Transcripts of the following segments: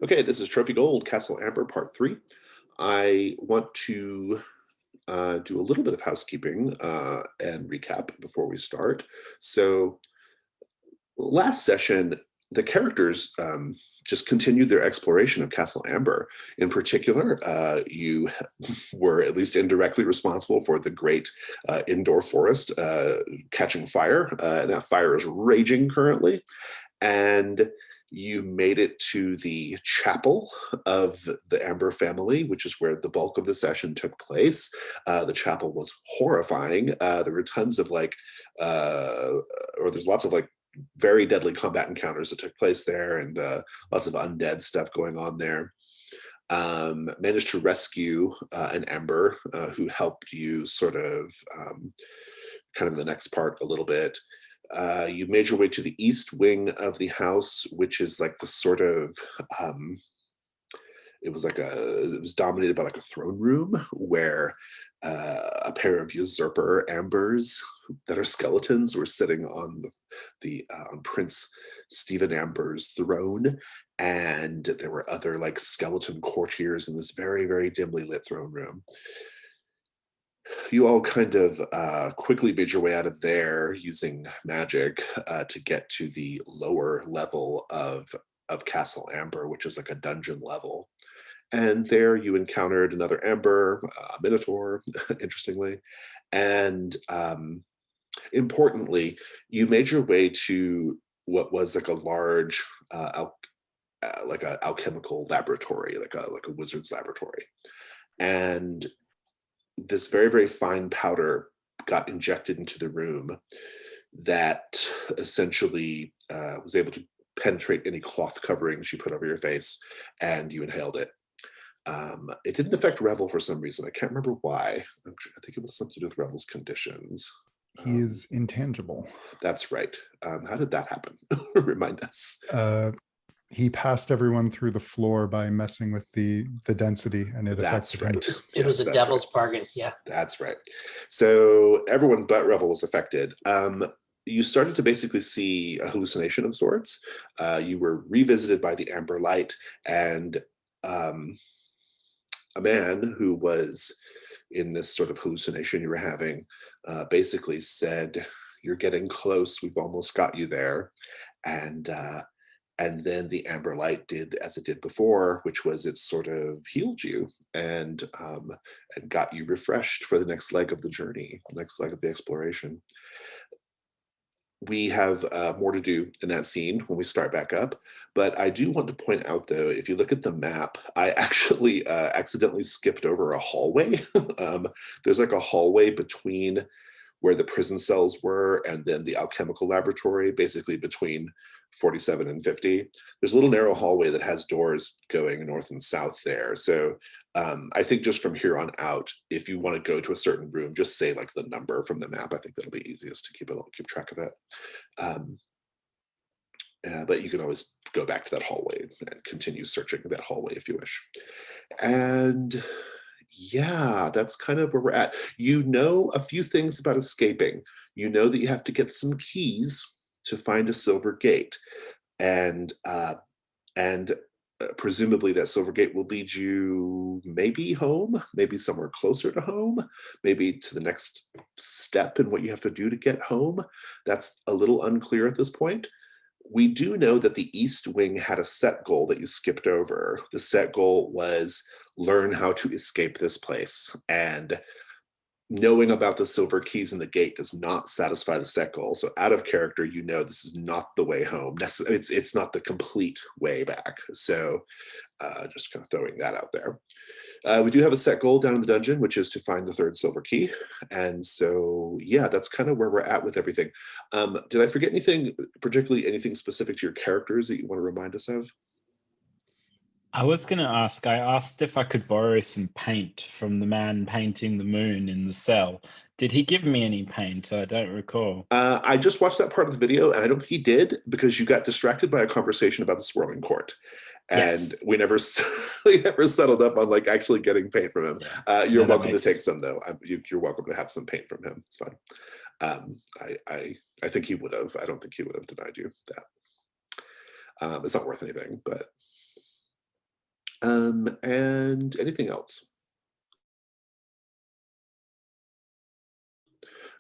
Okay, this is Trophy Gold, Castle Amber, Part 3. I want to do a little bit of housekeeping and recap before we start. So, last session, the characters just continued their exploration of Castle Amber. In particular, you were at least indirectly responsible for the great indoor forest catching fire. And that fire is raging currently. And you made it to the chapel of the Amber family, which is where the bulk of the session took place. The chapel was horrifying. There were tons of there's lots of very deadly combat encounters that took place there, and lots of undead stuff going on there. Managed to rescue an Ember who helped you sort of kind of in the next part a little bit. You made your way to the east wing of the house, which is like the sort of it was dominated by like a throne room where a pair of usurper ambers that are skeletons were sitting on on Prince Stephen Amber's throne, and there were other like skeleton courtiers in this very, very dimly lit throne room. You all kind of quickly made your way out of there using magic to get to the lower level of Castle Amber, which is like a dungeon level. And there you encountered another Amber, Minotaur, interestingly. And importantly, you made your way to what was like a large, like an alchemical laboratory, like a wizard's laboratory. And this very, very fine powder got injected into the room that essentially was able to penetrate any cloth coverings you put over your face, and you inhaled it. It didn't affect Revel for some reason. I can't remember why. I think it was something to do with Revel's conditions. He is intangible. That's right. How did that happen? Remind us. He passed everyone through the floor by messing with the density, and it That's affected right. him. It was a devil's bargain. Yeah. That's right. So everyone but Revel was affected. You started to basically see a hallucination of sorts. You were revisited by the Amber Light, and a man who was in this sort of hallucination you were having basically said, "You're getting close. We've almost got you there." And then the Amber Light did as it did before, which was it sort of healed you and got you refreshed for the next leg of the journey, the next leg of the exploration. We have more to do in that scene when we start back up. But I do want to point out, though, if you look at the map, I actually accidentally skipped over a hallway. There's like a hallway between where the prison cells were and then the alchemical laboratory, basically between 47 and 50. There's a little narrow hallway that has doors going north and south there. So I think just from here on out, if you want to go to a certain room, just say like the number from the map. I think that'll be easiest to keep track of it. But you can always go back to that hallway and continue searching that hallway if you wish. And yeah, that's kind of where we're at. You know a few things about escaping. You know that you have to get some keys to find a silver gate, and presumably that silver gate will lead you maybe home, maybe somewhere closer to home, maybe to the next step in what you have to do to get home. That's a little unclear at this point. We do know that the East Wing had a set goal that you skipped over. The set goal was learn how to escape this place. And knowing about the silver keys in the gate does not satisfy the set goal. So out of character, you know this is not the way home. It's not the complete way back. So just kind of throwing that out there. We do have a set goal down in the dungeon, which is to find the third silver key. And so, yeah, that's kind of where we're at with everything. Did I forget anything, particularly anything specific to your characters that you want to remind us of? I was going to ask, I asked if I could borrow some paint from the man painting the moon in the cell. Did he give me any paint? I don't recall. I just watched that part of the video, and I don't think he did because you got distracted by a conversation about the swirling court. And Yes. we never settled up on like actually getting paint from him. Yeah. You're welcome to take some though. You're welcome to have some paint from him. It's fine. I think he would have. I don't think he would have denied you that. It's not worth anything, but And anything else?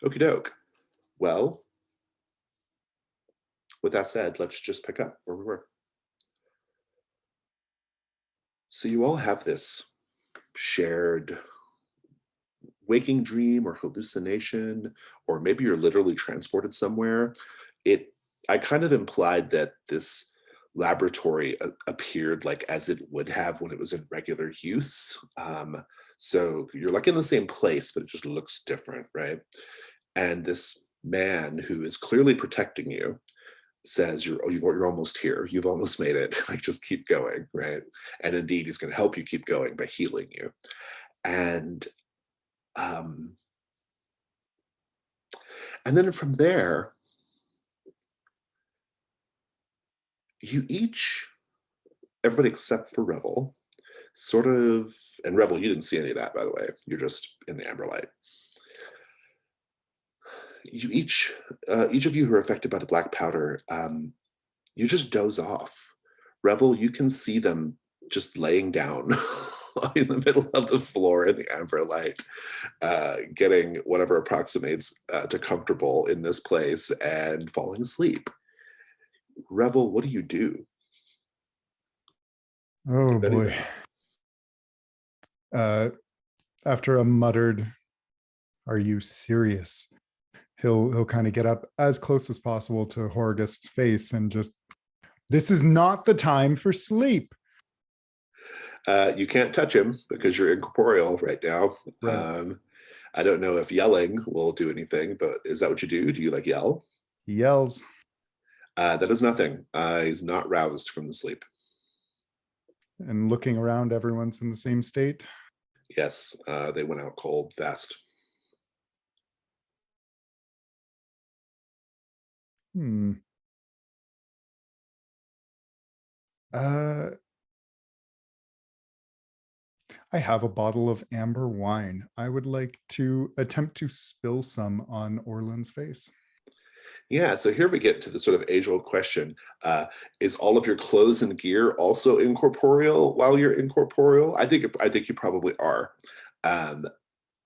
Okie doke. Well, with that said, let's just pick up where we were. So you all have this shared waking dream or hallucination, or maybe you're literally transported somewhere. I kind of implied that this laboratory appeared like as it would have when it was in regular use. So you're like in the same place, but it just looks different, right? And this man who is clearly protecting you says, you're almost here. You've almost made it. Like, just keep going, right? And indeed, he's going to help you keep going by healing you. And then from there, you each, everybody except for Revel, sort of, and Revel, you didn't see any of that, by the way. You're just in the amber light. You each of you who are affected by the black powder, you just doze off. Revel, you can see them just laying down in the middle of the floor in the amber light, getting whatever approximates to comfortable in this place and falling asleep. Revel, what do you do? Oh boy. After a muttered, "Are you serious?" He'll kind of get up as close as possible to Horgust's face and just, "This is not the time for sleep." You can't touch him because you're incorporeal right now. Right. I don't know if yelling will do anything, but is that what you do? Do you like yell? He yells. That is nothing. He's not roused from the sleep. And looking around, everyone's in the same state. Yes, they went out cold fast. I have a bottle of amber wine. I would like to attempt to spill some on Orlan's face. Yeah, so here we get to the sort of age-old question. Is all of your clothes and gear also incorporeal while you're incorporeal? I think you probably are.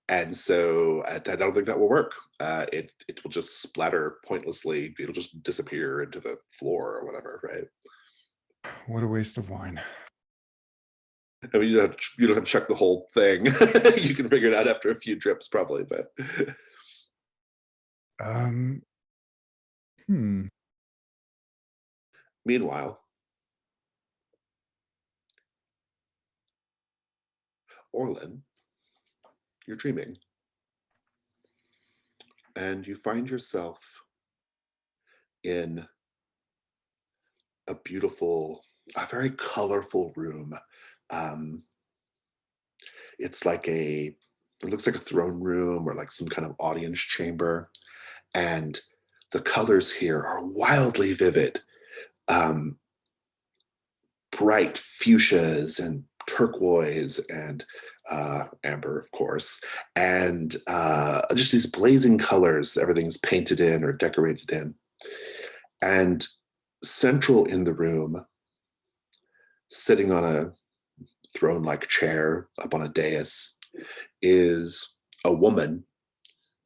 And so I don't think that will work. It will just splatter pointlessly. It'll just disappear into the floor or whatever, right? What a waste of wine. I mean, you don't have to check the whole thing. You can figure it out after a few drips, probably. But meanwhile, Orlan, you're dreaming, and you find yourself in a very colorful room. It looks like a throne room or like some kind of audience chamber. And the colors here are wildly vivid. Bright fuchsias and turquoise and amber, of course, and just these blazing colors everything's painted in or decorated in. And central in the room, sitting on a throne-like chair up on a dais, is a woman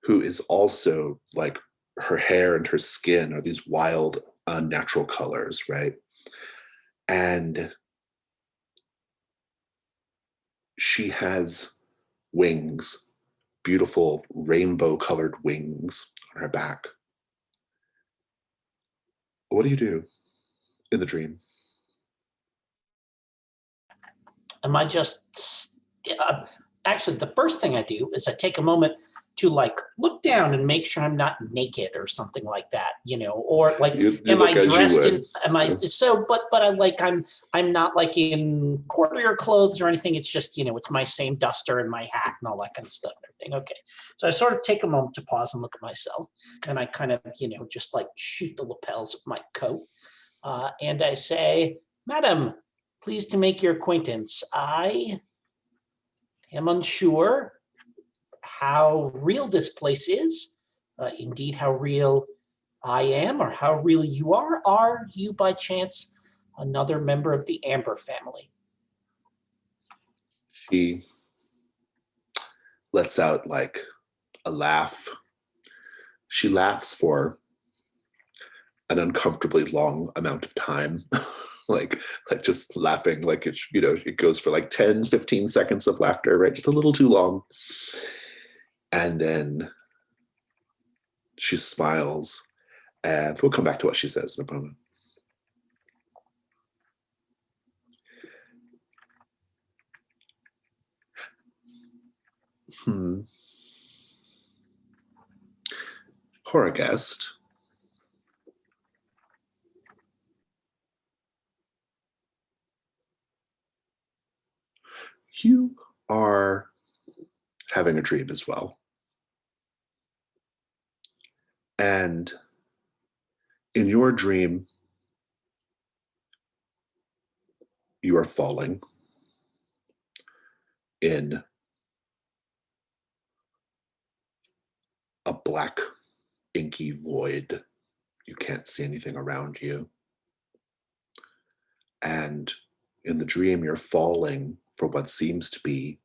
who is also, like, her hair and her skin are these wild, unnatural colors, right? And she has wings, beautiful rainbow-colored wings on her back. What do you do in the dream? Am I just actually, the first thing I do is I take a moment to like look down and make sure I'm not naked or something like that, or like, am I dressed in, but I'm not like in courtier clothes or anything. It's just, it's my same duster and my hat and all that kind of stuff and everything. Okay. So I sort of take a moment to pause and look at myself, and I kind of, just like shoot the lapels of my coat. And I say, "Madam, pleased to make your acquaintance. I am unsure how real this place is, indeed how real I am, or how real you are. Are you by chance another member of the Amber family?" She lets out like a laugh. She laughs for an uncomfortably long amount of time. like just laughing, like it, it goes for like 10, 15 seconds of laughter, right? Just a little too long. And then she smiles, and we'll come back to what she says in a moment. Horagest, you are having a dream as well. And in your dream, you are falling in a black, inky void. You can't see anything around you. And in the dream, you're falling for what seems to be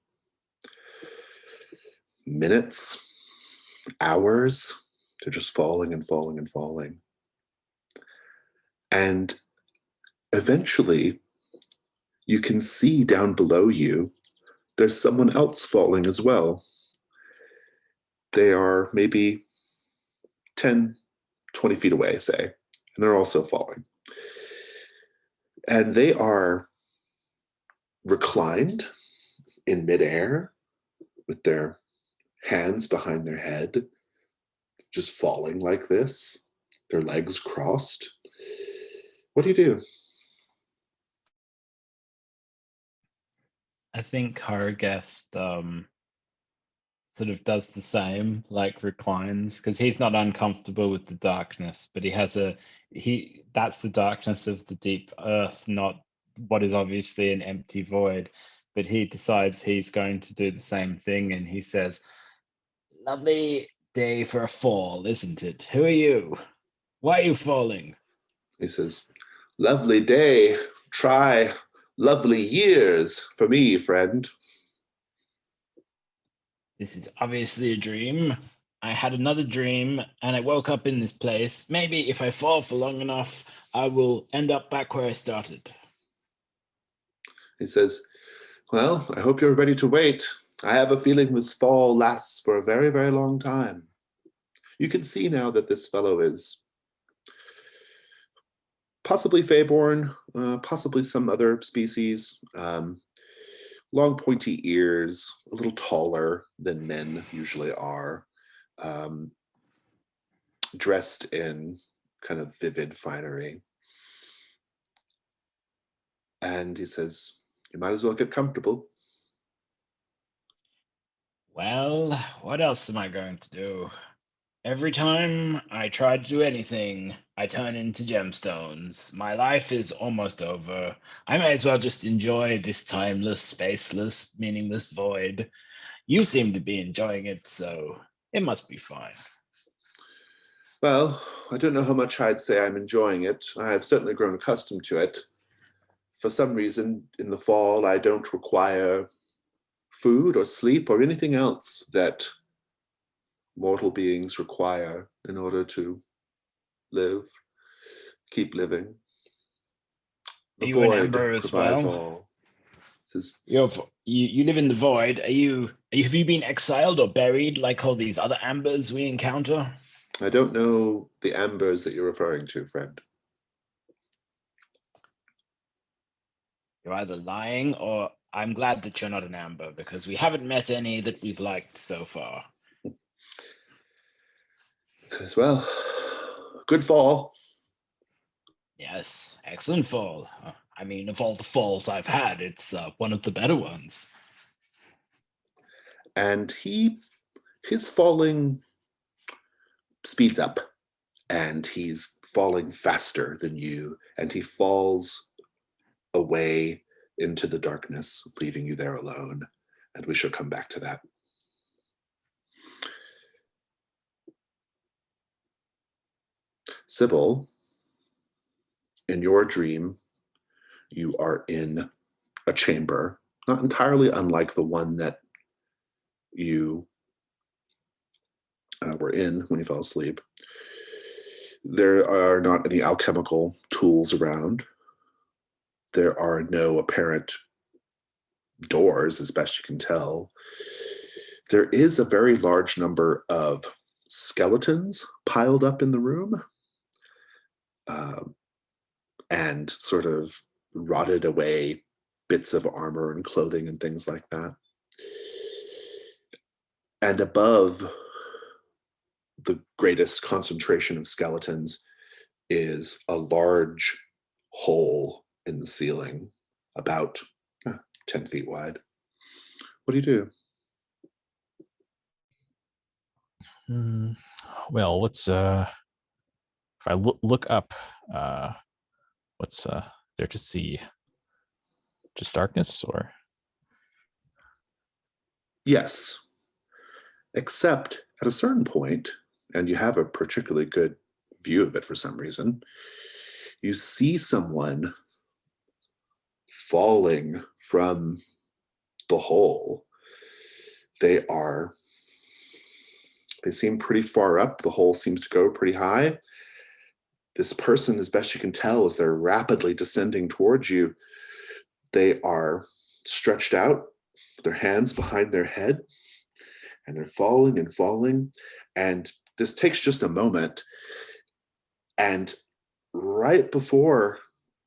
minutes, hours, to just falling and falling and falling. And eventually, you can see down below you, there's someone else falling as well. They are maybe 10, 20 feet away, say, and they're also falling. And they are reclined in midair with their hands behind their head, just falling like this, their legs crossed. What do you do? I think Horagest sort of does the same, like reclines, because he's not uncomfortable with the darkness, but that's the darkness of the deep earth, not what is obviously an empty void. But he decides he's going to do the same thing, and he says, "Lovely day for a fall, isn't it? Who are you? Why are you falling?" He says, "Lovely day, try lovely years for me, friend." This is obviously a dream. I had another dream and I woke up in this place. Maybe if I fall for long enough, I will end up back where I started. He says, "Well, I hope you're ready to wait. I have a feeling this fall lasts for a very, very long time." You can see now that this fellow is possibly Feyborn, possibly some other species. Long pointy ears, a little taller than men usually are, dressed in kind of vivid finery. And he says, "You might as well get comfortable." Well, what else am I going to do? Every time I try to do anything, I turn into gemstones. My life is almost over. I may as well just enjoy this timeless, spaceless, meaningless void. You seem to be enjoying it, so it must be fine. Well, I don't know how much I'd say I'm enjoying it. I have certainly grown accustomed to it. For some reason, in the fall, I don't require food or sleep or anything else that mortal beings require in order to live, keep living. Are The you an void Ember as provides well? all. Says, You live in the void. Have you been exiled or buried like all these other Ambers we encounter? I don't know the ambers that you're referring to, friend. You're either lying or I'm glad that you're not an Amber because we haven't met any that we've liked so far. Says, "Well, good fall." Yes, excellent fall. I mean, of all the falls I've had, it's one of the better ones. And his falling speeds up, and he's falling faster than you, and he falls away into the darkness, leaving you there alone. And we shall come back to that. Sybil, in your dream, you are in a chamber not entirely unlike the one that you were in when you fell asleep. There are not any alchemical tools around. There are no apparent doors, as best you can tell. There is a very large number of skeletons piled up in the room, and sort of rotted away bits of armor and clothing and things like that. And above the greatest concentration of skeletons is a large hole in the ceiling, about 10 feet wide. What do you do? Well, let's if I look up, what's there to see? Just darkness, or? Yes, except at a certain point, and you have a particularly good view of it for some reason, you see someone falling from the hole. They seem pretty far up. The hole seems to go pretty high. This person, as best you can tell, as they're rapidly descending towards you, they are stretched out, their hands behind their head, and they're falling and falling. And this takes just a moment. And right before,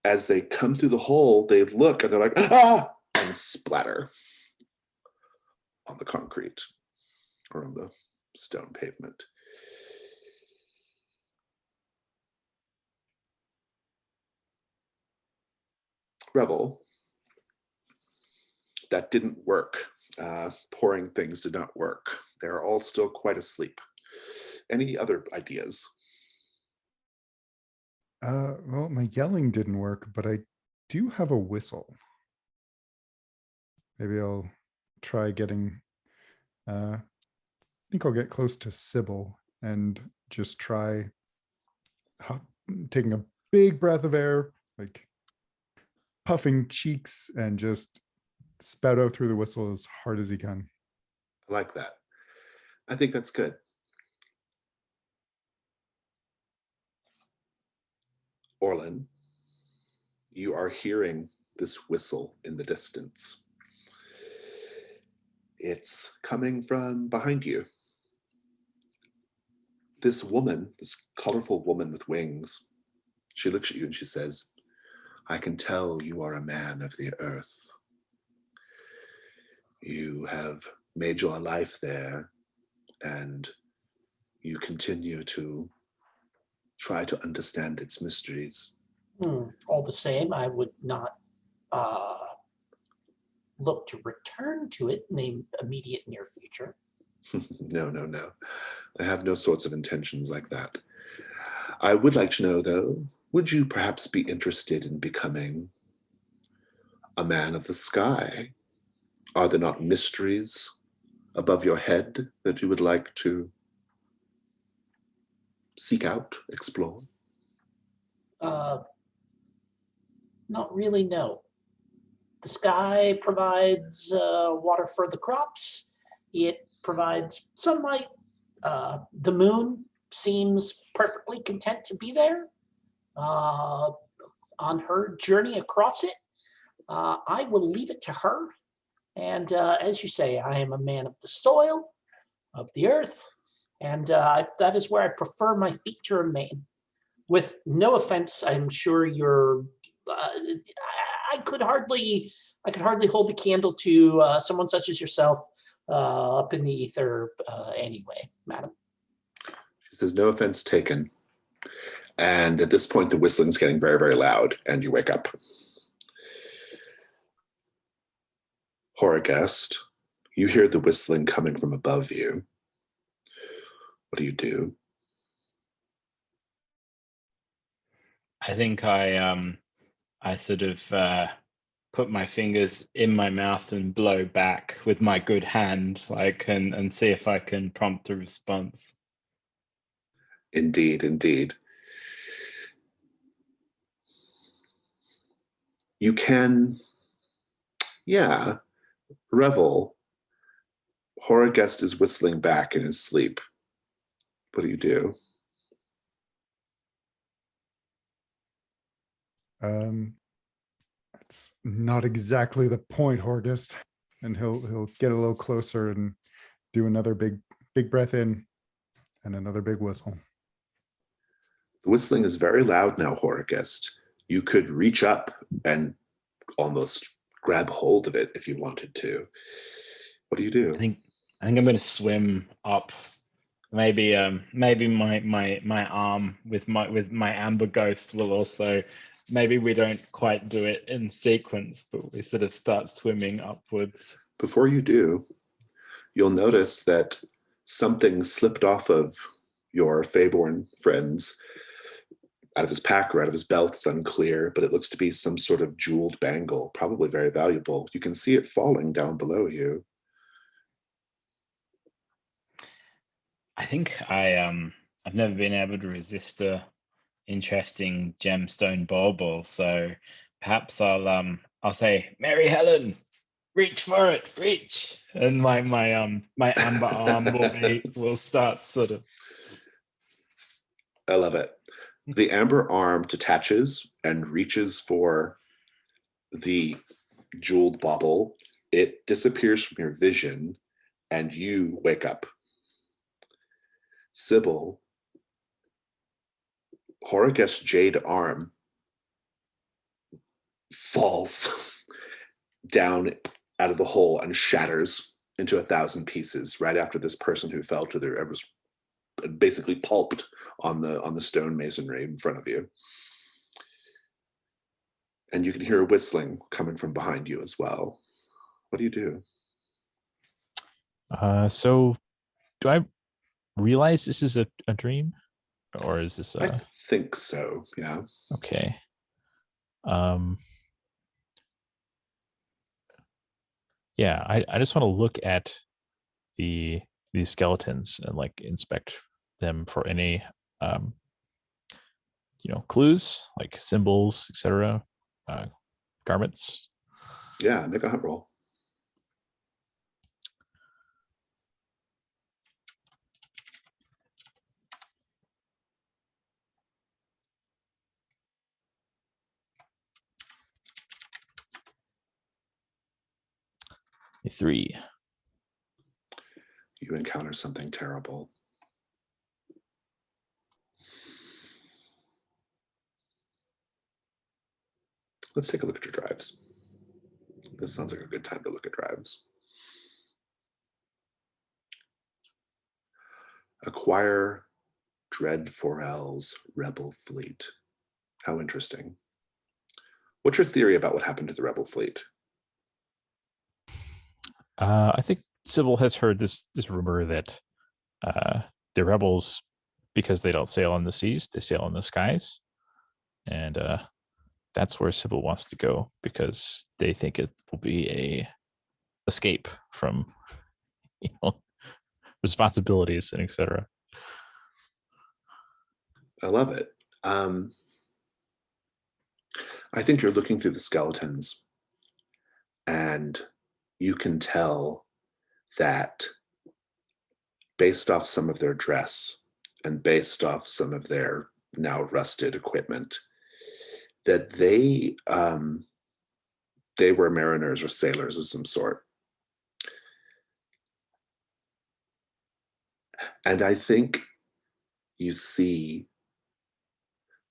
as they come through the hole, they look and they're like, ah, and splatter on the concrete or on the stone pavement. Revel, that didn't work. Pouring things did not work. They're all still quite asleep. Any other ideas? Well, my yelling didn't work, but I do have a whistle. Maybe I'll try getting, I think I'll get close to Sybil and just try taking a big breath of air, like puffing cheeks, and just spout out through the whistle as hard as he can. I like that. I think that's good. Orlin, you are hearing this whistle in the distance. It's coming from behind you. This woman, this colorful woman with wings, she looks at you and she says, I can tell you are a man of the earth. You have made your life there, and you continue to try to understand its mysteries. All the same, I would not look to return to it in the immediate near future. No. I have no sorts of intentions like that. I would like to know, though, would you perhaps be interested in becoming a man of the sky? Are there not mysteries above your head that you would like to seek out, explore? Not really, no. The sky provides water for the crops. It provides sunlight. The moon seems perfectly content to be there on her journey across it. I will leave it to her. And as you say, I am a man of the soil, of the earth, and that is where I prefer my feet to remain. With no offense, I'm sure you're. I could hardly hold a candle to someone such as yourself up in the ether anyway, madam. She says, no offense taken. And at this point, the whistling's getting very, very loud, and you wake up. Horagast, you hear the whistling coming from above you. What do you do? I think I sort of put my fingers in my mouth and blow back with my good hand, like, and see if I can prompt a response. Indeed. You can, yeah, Revel, Horagest is whistling back in his sleep. What do you do? It's not exactly the point, Horgust. And he'll get a little closer and do another big breath in and another big whistle. The whistling is very loud now, Horagest. You could reach up and almost grab hold of it if you wanted to. What do you do? I think I'm going to swim up. Maybe my arm with my amber ghost will also. Maybe we don't quite do it in sequence, but we sort of start swimming upwards. Before you do, you'll notice that something slipped off of your Feyborn friends, out of his pack or out of his belt. It's unclear, but it looks to be some sort of jeweled bangle, probably very valuable. You can see it falling down below you. I think I've never been able to resist a interesting gemstone bauble, so perhaps I'll say, Mary Helen, reach for it, reach, and my amber arm will start sort of. I love it. The amber arm detaches and reaches for the jeweled bauble. It disappears from your vision and you wake up. Sybil, Horagest's jade arm falls down out of the hole and shatters into 1,000 pieces right after this person who fell to their was basically pulped on the stone masonry in front of you. And you can hear a whistling coming from behind you as well. What do you do? So do I realize this is a dream? Or is this I think so, yeah. okay. Yeah, I just want to look at these skeletons and like inspect them for any clues like symbols, etc. Garments. Yeah, make a hunt roll. A 3. You encounter something terrible. Let's take a look at your drives. This sounds like a good time to look at drives. Acquire Dread Forel's Rebel Fleet. How interesting. What's your theory about what happened to the Rebel Fleet? I think Sybil has heard this rumor that the rebels, because they don't sail on the seas, they sail in the skies, and that's where Sybil wants to go because they think it will be a escape from responsibilities and etc. I love it. I think you're looking through the skeletons and you can tell that based off some of their dress and based off some of their now rusted equipment, that they were mariners or sailors of some sort. And I think you see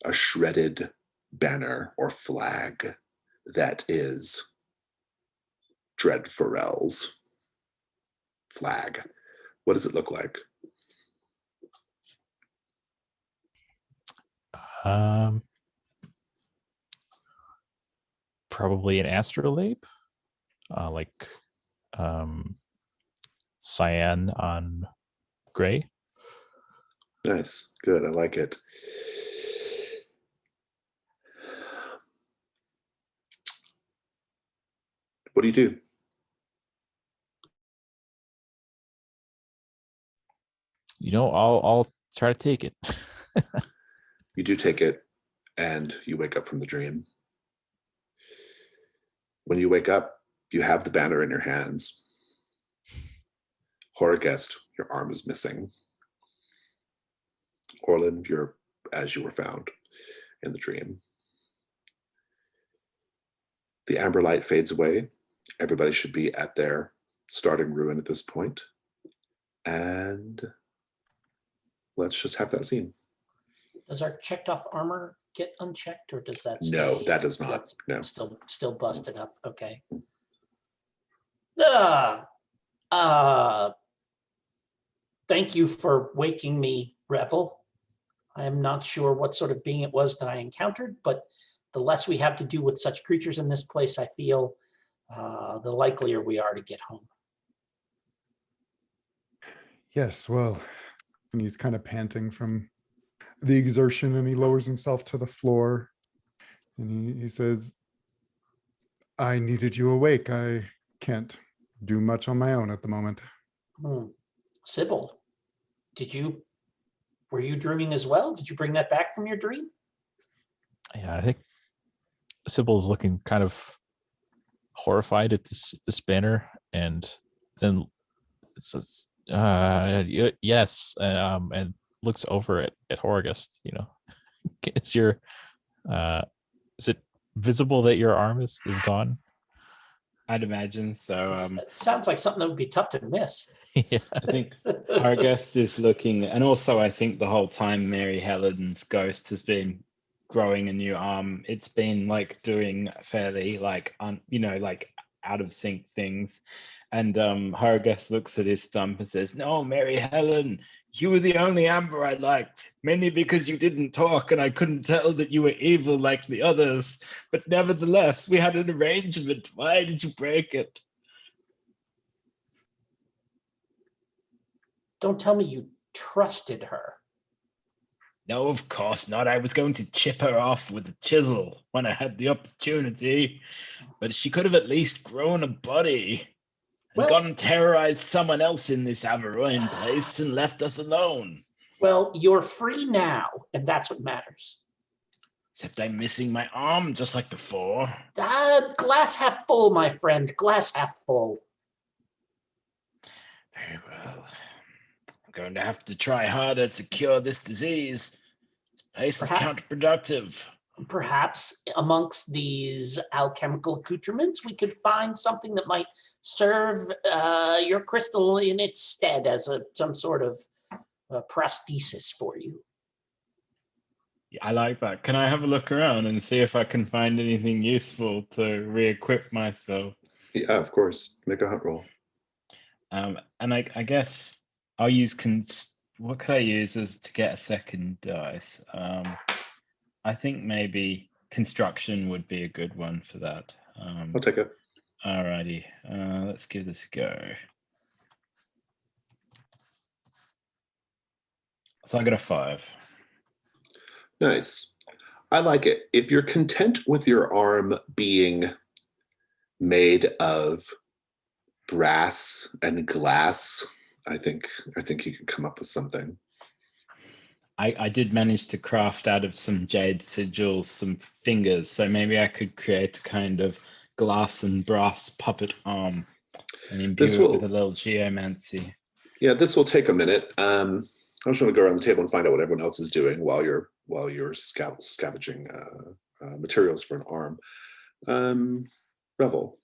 a shredded banner or flag that is Dread Forel's flag. What does it look like? Probably an astrolabe, like cyan on gray. Nice, good, I like it. What do you do? I'll try to take it. You do take it and you wake up from the dream. When you wake up, You have the banner in your hands. Horrorguest, your arm is missing. Orlin, you're as you were found in the dream. The amber light fades away. Everybody should be at their starting ruin at this point. And let's just have that scene. Does our checked off armor get unchecked, or does that No, stay- that does not. that's No. Still busted up. Okay. Thank you for waking me, Revel. I am not sure what sort of being it was that I encountered, but the less we have to do with such creatures in this place, I feel, the likelier we are to get home. Yes, well, and he's kind of panting from the exertion, and he lowers himself to the floor, and he says, I needed you awake. I can't do much on my own at the moment. Sybil, were you dreaming as well? Did you bring that back from your dream? Yeah, I think Sybil's looking kind of horrified at this banner, and then says, yes, and looks over at Horrorguest. You know, is it visible that your arm is gone? I'd imagine so. It sounds like something that would be tough to miss. Yeah. I think Horrorguest is looking, and also I think the whole time Mary Helen's ghost has been growing a new arm. It's been like doing fairly like like out of sync things. And Horrorguest looks at his stump and says, "No, Mary Helen, you were the only Amber I liked, mainly because you didn't talk and I couldn't tell that you were evil like the others. But nevertheless, we had an arrangement. Why did you break it?" Don't tell me you trusted her. No, of course not. I was going to chip her off with a chisel when I had the opportunity, but she could have at least grown a body and Well- gone and terrorized someone else in this Averoian place and left us alone. Well, you're free now, and that's what matters. Except I'm missing my arm just like before. Glass half full, my friend. Glass half full. Very well. I'm going to have to try harder to cure this disease. This place is counterproductive. Perhaps amongst these alchemical accoutrements, we could find something that might serve your crystal in its stead as some sort of prosthesis for you. Yeah, I like that. Can I have a look around and see if I can find anything useful to re-equip myself? Yeah, of course. Make a hunt roll. And I guess I'll use what could I use as to get a second dice? I think maybe construction would be a good one for that. I'll take it. Alrighty, let's give this a go. So I got a 5. Nice. I like it. If you're content with your arm being made of brass and glass, I think you can come up with something. I did manage to craft out of some jade sigils some fingers, so maybe I could create a kind of glass and brass puppet arm and imbue it with a little geomancy. Yeah, this will take a minute. I just want to go around the table and find out what everyone else is doing while you're scavenging materials for an arm. Revel.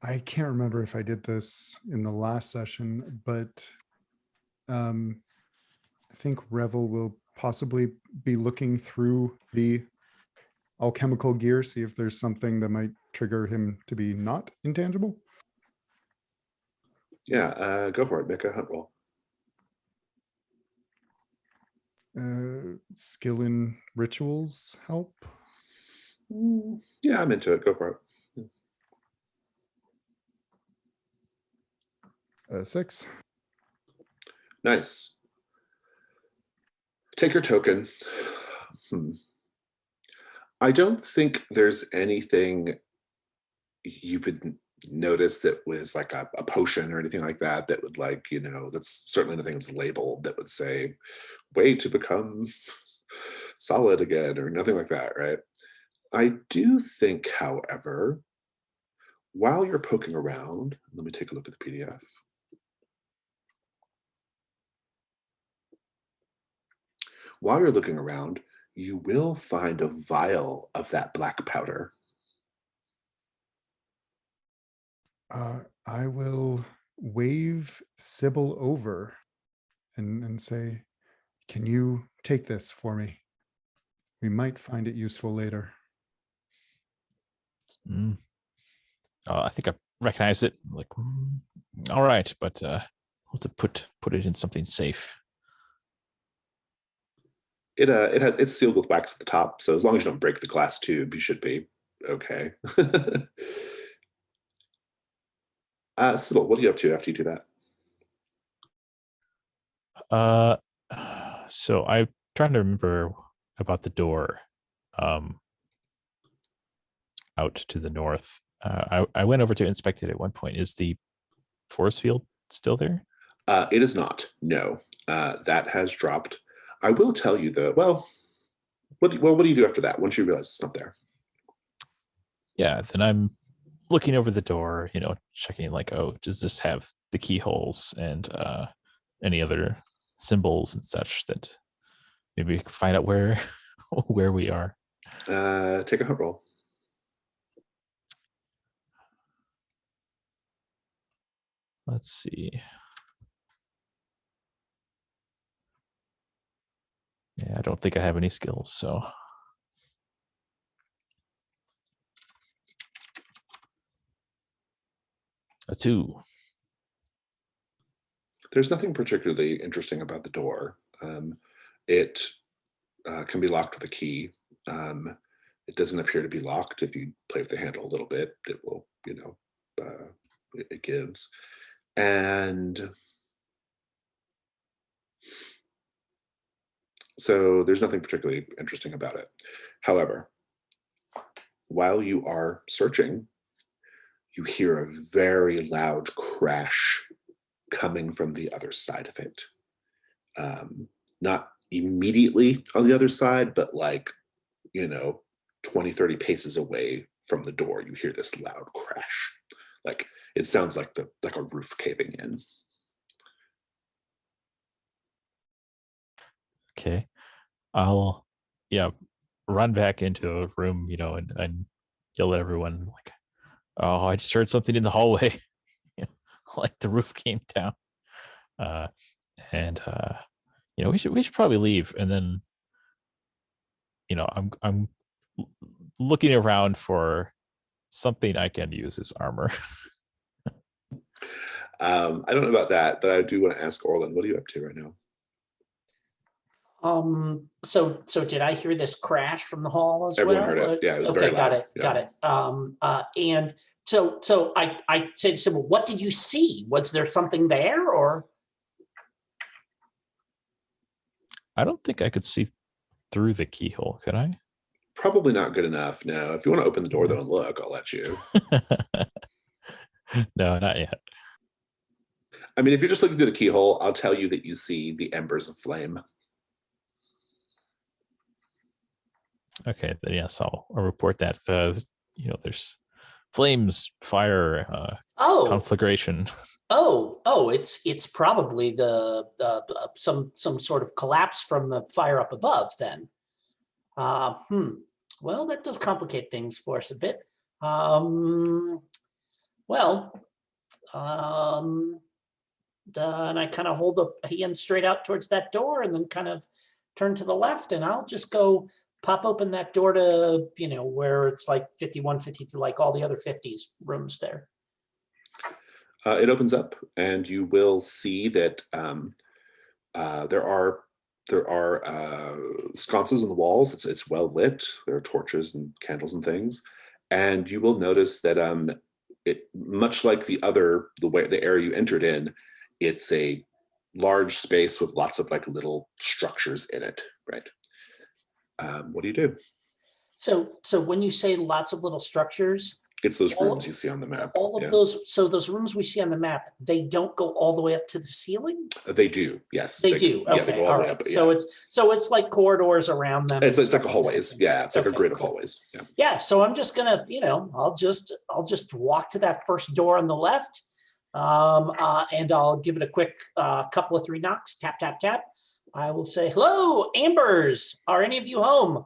I can't remember if I did this in the last session, but I think Revel will possibly be looking through the alchemical gear, see if there's something that might trigger him to be not intangible. Yeah, go for it. Make a hunt roll. Skill in rituals help. Yeah, I'm into it. Go for it. 6. Nice. Take your token. I don't think there's anything you could notice that was like a potion or anything like that that would that's certainly nothing that's labeled that would say way to become solid again or nothing like that, right? I do think, however, while you're poking around, let me take a look at the PDF. While you're looking around, you will find a vial of that black powder. I will wave Sybil over and say, can you take this for me? We might find it useful later. I think I recognize it. Like, all right, but we'll have to put it in something safe. It's sealed with wax at the top, so as long as you don't break the glass tube, you should be okay. Sybil, what are you up to after you do that? So I'm trying to remember about the door out to the north. I went over to inspect it at one point. Is the force field still there? It is not. No, that has dropped. I will tell you though. Well, what do you do after that? Once you realize it's not there? Yeah, then I'm looking over the door, checking like, oh, does this have the keyholes and any other symbols and such that maybe we can find out where we are. Take a hunt roll. Let's see. Yeah, I don't think I have any skills, so. A 2. There's nothing particularly interesting about the door. It can be locked with a key. It doesn't appear to be locked. If you play with the handle a little bit, it will, it gives. And so there's nothing particularly interesting about it. However, while you are searching, you hear a very loud crash coming from the other side of it. Not immediately on the other side, but 20, 30 paces away from the door, you hear this loud crash. Like it sounds like a roof caving in. Okay. I'll run back into a room, and yell at everyone like, oh, I just heard something in the hallway. Like the roof came down. We should probably leave. And then, I'm looking around for something I can use as armor. I don't know about that, but I do want to ask Orlin, what are you up to right now? So did I hear this crash from the hall as Everyone well? heard it. Yeah, it was okay, very got loud. it, got it. And so I said to Sybil, what did you see? Was there something there, or? I don't think I could see through the keyhole, could I? Probably not good enough. No, if you want to open the door though and look, I'll let you. No, not yet. I mean, if you're just looking through the keyhole, I'll tell you that you see the embers of flame. Okay, then yes, I'll report that. There's flames, fire, conflagration. It's probably the some sort of collapse from the fire up above then. Well, that does complicate things for us a bit. And I kind of hold a hand straight out towards that door and then kind of turn to the left, and I'll just go pop open that door to, where it's like 51, 52, like all the other 50s rooms there. It opens up and you will see that there are sconces on the walls. It's well lit. There are torches and candles and things. And you will notice that it, much like the area you entered in, it's a large space with lots of little structures in it, right? What do you do? So when you say lots of little structures, It's those All- rooms you see on the map. All of Yeah. those, so those rooms we see on the map, they don't go all the way up to the ceiling? They do, yes. They do, Yeah, they okay, go all all the way right. up, So yeah. it's like corridors around them. It's and like stuff a hallways. that. Yeah, it's like a Okay, grid of cool. hallways. Yeah. Yeah, so I'm just gonna, I'll just walk to that first door on the left. And I'll give it a quick couple of 3 knocks, tap, tap, tap. I will say, hello, Ambers, are any of you home?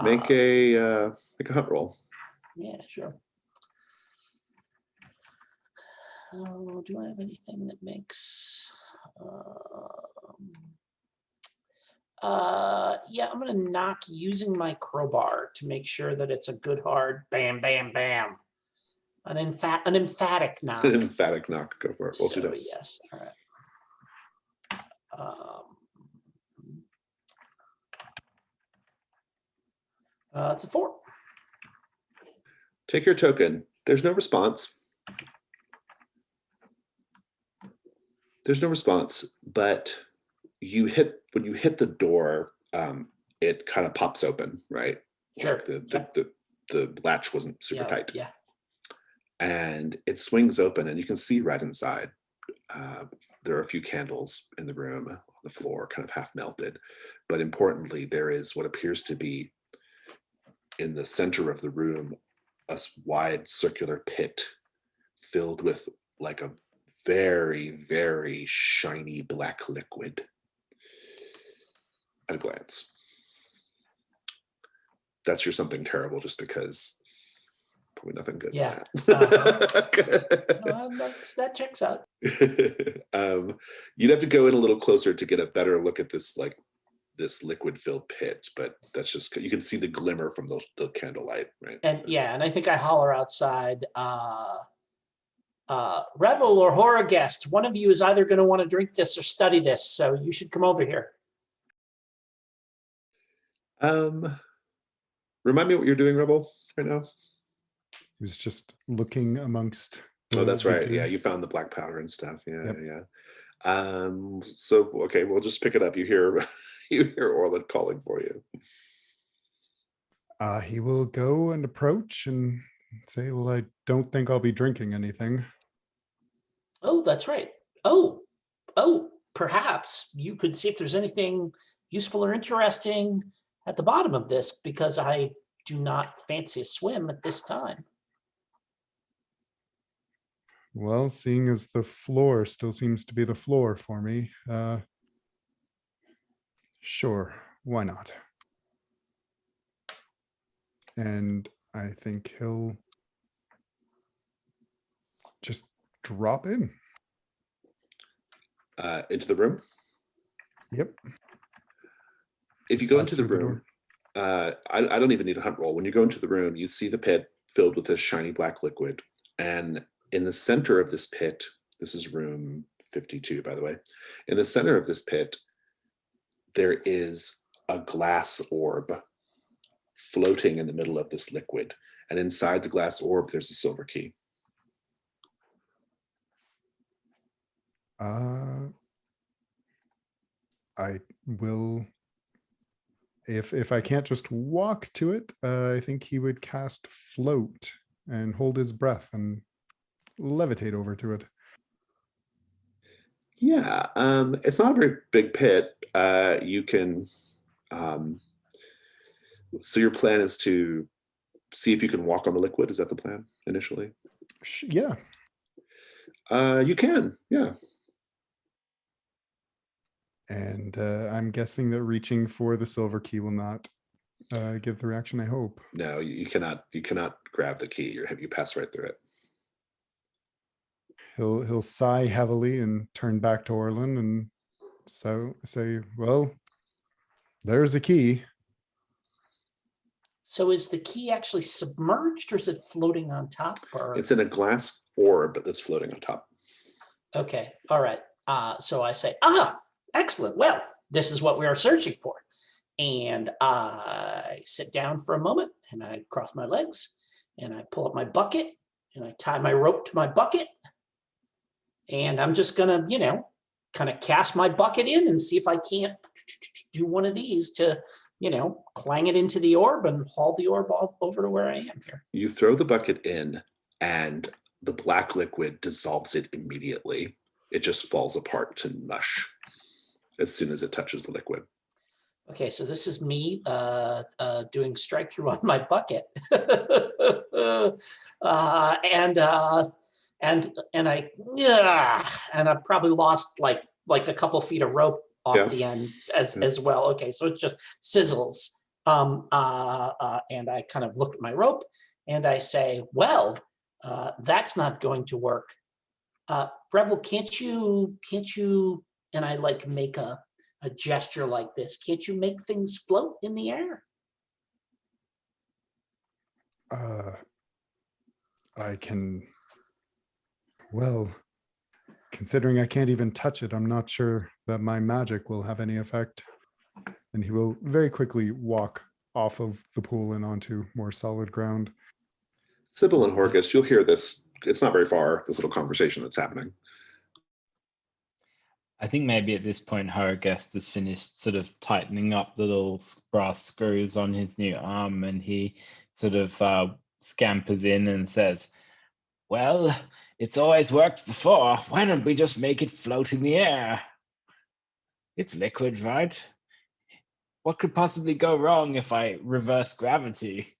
Make a hunt roll. Yeah, sure. Oh, do I have anything that makes? Yeah, I'm gonna knock using my crowbar to make sure that it's a good hard bam, bam, bam. An emphatic knock. An emphatic knock. Go for it. Roll 2 So, dice. yes, all right. It's a 4. Take your token. There's no response. There's no response, but when you hit the door, it kind of pops open, right? Sure. Like the latch wasn't super Yeah, tight. yeah. And it swings open and you can see right inside. There are a few candles in the room on the floor, kind of half melted. But importantly, there is what appears to be in the center of the room, a wide circular pit filled with like a very, very shiny black liquid at a glance. That's your something terrible just because probably nothing good. in Yeah. that. That checks out. You'd have to go in a little closer to get a better look at this liquid filled pit, but that's just, you can see the glimmer from the candlelight, right? And So- yeah, and I think I holler outside, Revel or horror guest, one of you is either going to want to drink this or study this, so you should come over here. Remind me what you're doing, Rebel, right now. He was just looking amongst. Oh, that's the right. Yeah, gear. you found the black powder and stuff. Yeah, Yep. yeah. So okay, we'll just pick it up. You hear you hear Orland calling for you. He will go and approach and say, "Well, I don't think I'll be drinking anything." Oh, that's right. Oh, perhaps you could see if there's anything useful or interesting at the bottom of this, because I do not fancy a swim at this time. Well, seeing as the floor still seems to be the floor for me, sure, why not? And I think he'll just drop in. Into the room. Yep. If you go Pass into the through the room, I don't even need a hunt roll. When you go into the room, you see the pit filled with this shiny black liquid. And in the center of this pit, this is room 52, by the way. In the center of this pit, there is a glass orb floating in the middle of this liquid. And inside the glass orb, there's a silver key. I will, if I can't just walk to it, I think he would cast float and hold his breath and levitate over to it. Yeah, it's not a very big pit. You can, so your plan is to see if you can walk on the liquid. Is that the plan initially? Yeah. You can, yeah. And I'm guessing that reaching for the silver key will not give the reaction I hope. No, you cannot grab the key. You pass right through it. He'll sigh heavily and turn back to Orlin and so say, "Well, there's a key." So is the key actually submerged, or is it floating on top? Or It's in a glass orb that's floating on top. okay, all right. So I say, excellent. Well, this is what we are searching for. And I sit down for a moment and I cross my legs and I pull up my bucket and I tie my rope to my bucket. And I'm just gonna, kind of cast my bucket in and see if I can't do one of these to clang it into the orb and haul the orb over to where I am here. You throw the bucket in, and the black liquid dissolves it immediately. It just falls apart to mush as soon as it touches the liquid. Okay, so this is me doing strike through on my bucket, and I probably lost like a couple feet of rope off Yeah. the end as well. Okay, so it just sizzles, and I kind of look at my rope and I say, well, that's not going to work. Rebel, can't you? And I like make a gesture like this. Can't you make things float in the air? I can, well, considering I can't even touch it, I'm not sure that my magic will have any effect. And he will very quickly walk off of the pool and onto more solid ground. Sybil and Horgus, you'll hear this. It's not very far, this little conversation that's happening. I think maybe at this point, Horagast has finished sort of tightening up the little brass screws on his new arm, and he sort of scampers in and says, well, it's always worked before. Why don't we just make it float in the air? It's liquid, right? What could possibly go wrong if I reverse gravity?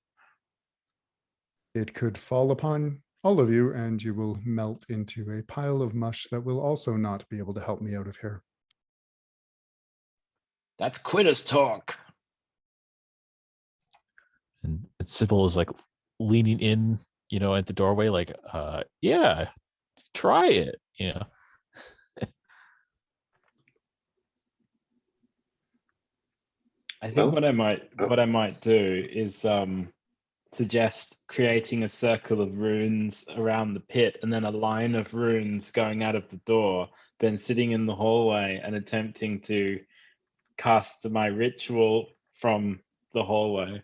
It could fall upon all of you, and you will melt into a pile of mush that will also not be able to help me out of here. That's quitters talk. And Sybil is like leaning in, at the doorway, like, yeah, try it, I think Well, what I might do is suggest creating a circle of runes around the pit and then a line of runes going out of the door, then sitting in the hallway and attempting to cast my ritual from the hallway.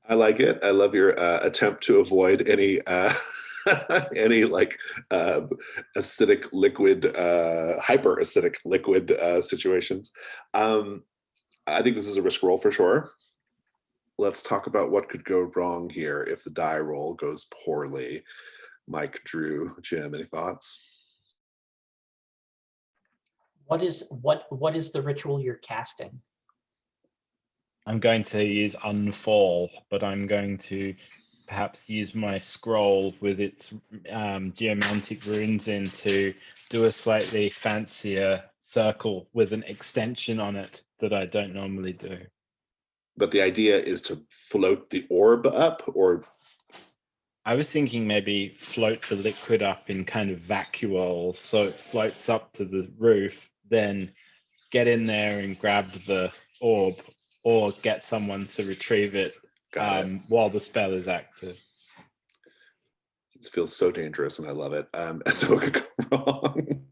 I like it. I love your attempt to avoid any any like acidic liquid, hyper acidic liquid situations. I think this is a risk roll for sure. Let's talk about what could go wrong here if the die roll goes poorly. Mike, Drew, Jim, any thoughts? What is the ritual you're casting? I'm going to use Unfall, but I'm going to perhaps use my scroll with its geomantic runes in to do a slightly fancier circle with an extension on it that I don't normally do. But the idea is to float the orb up, or I was thinking maybe float the liquid up in kind of vacuole so it floats up to the roof, then get in there and grab the orb, or get someone to retrieve it, while the spell is active. It feels so dangerous and I love it. So it could go wrong.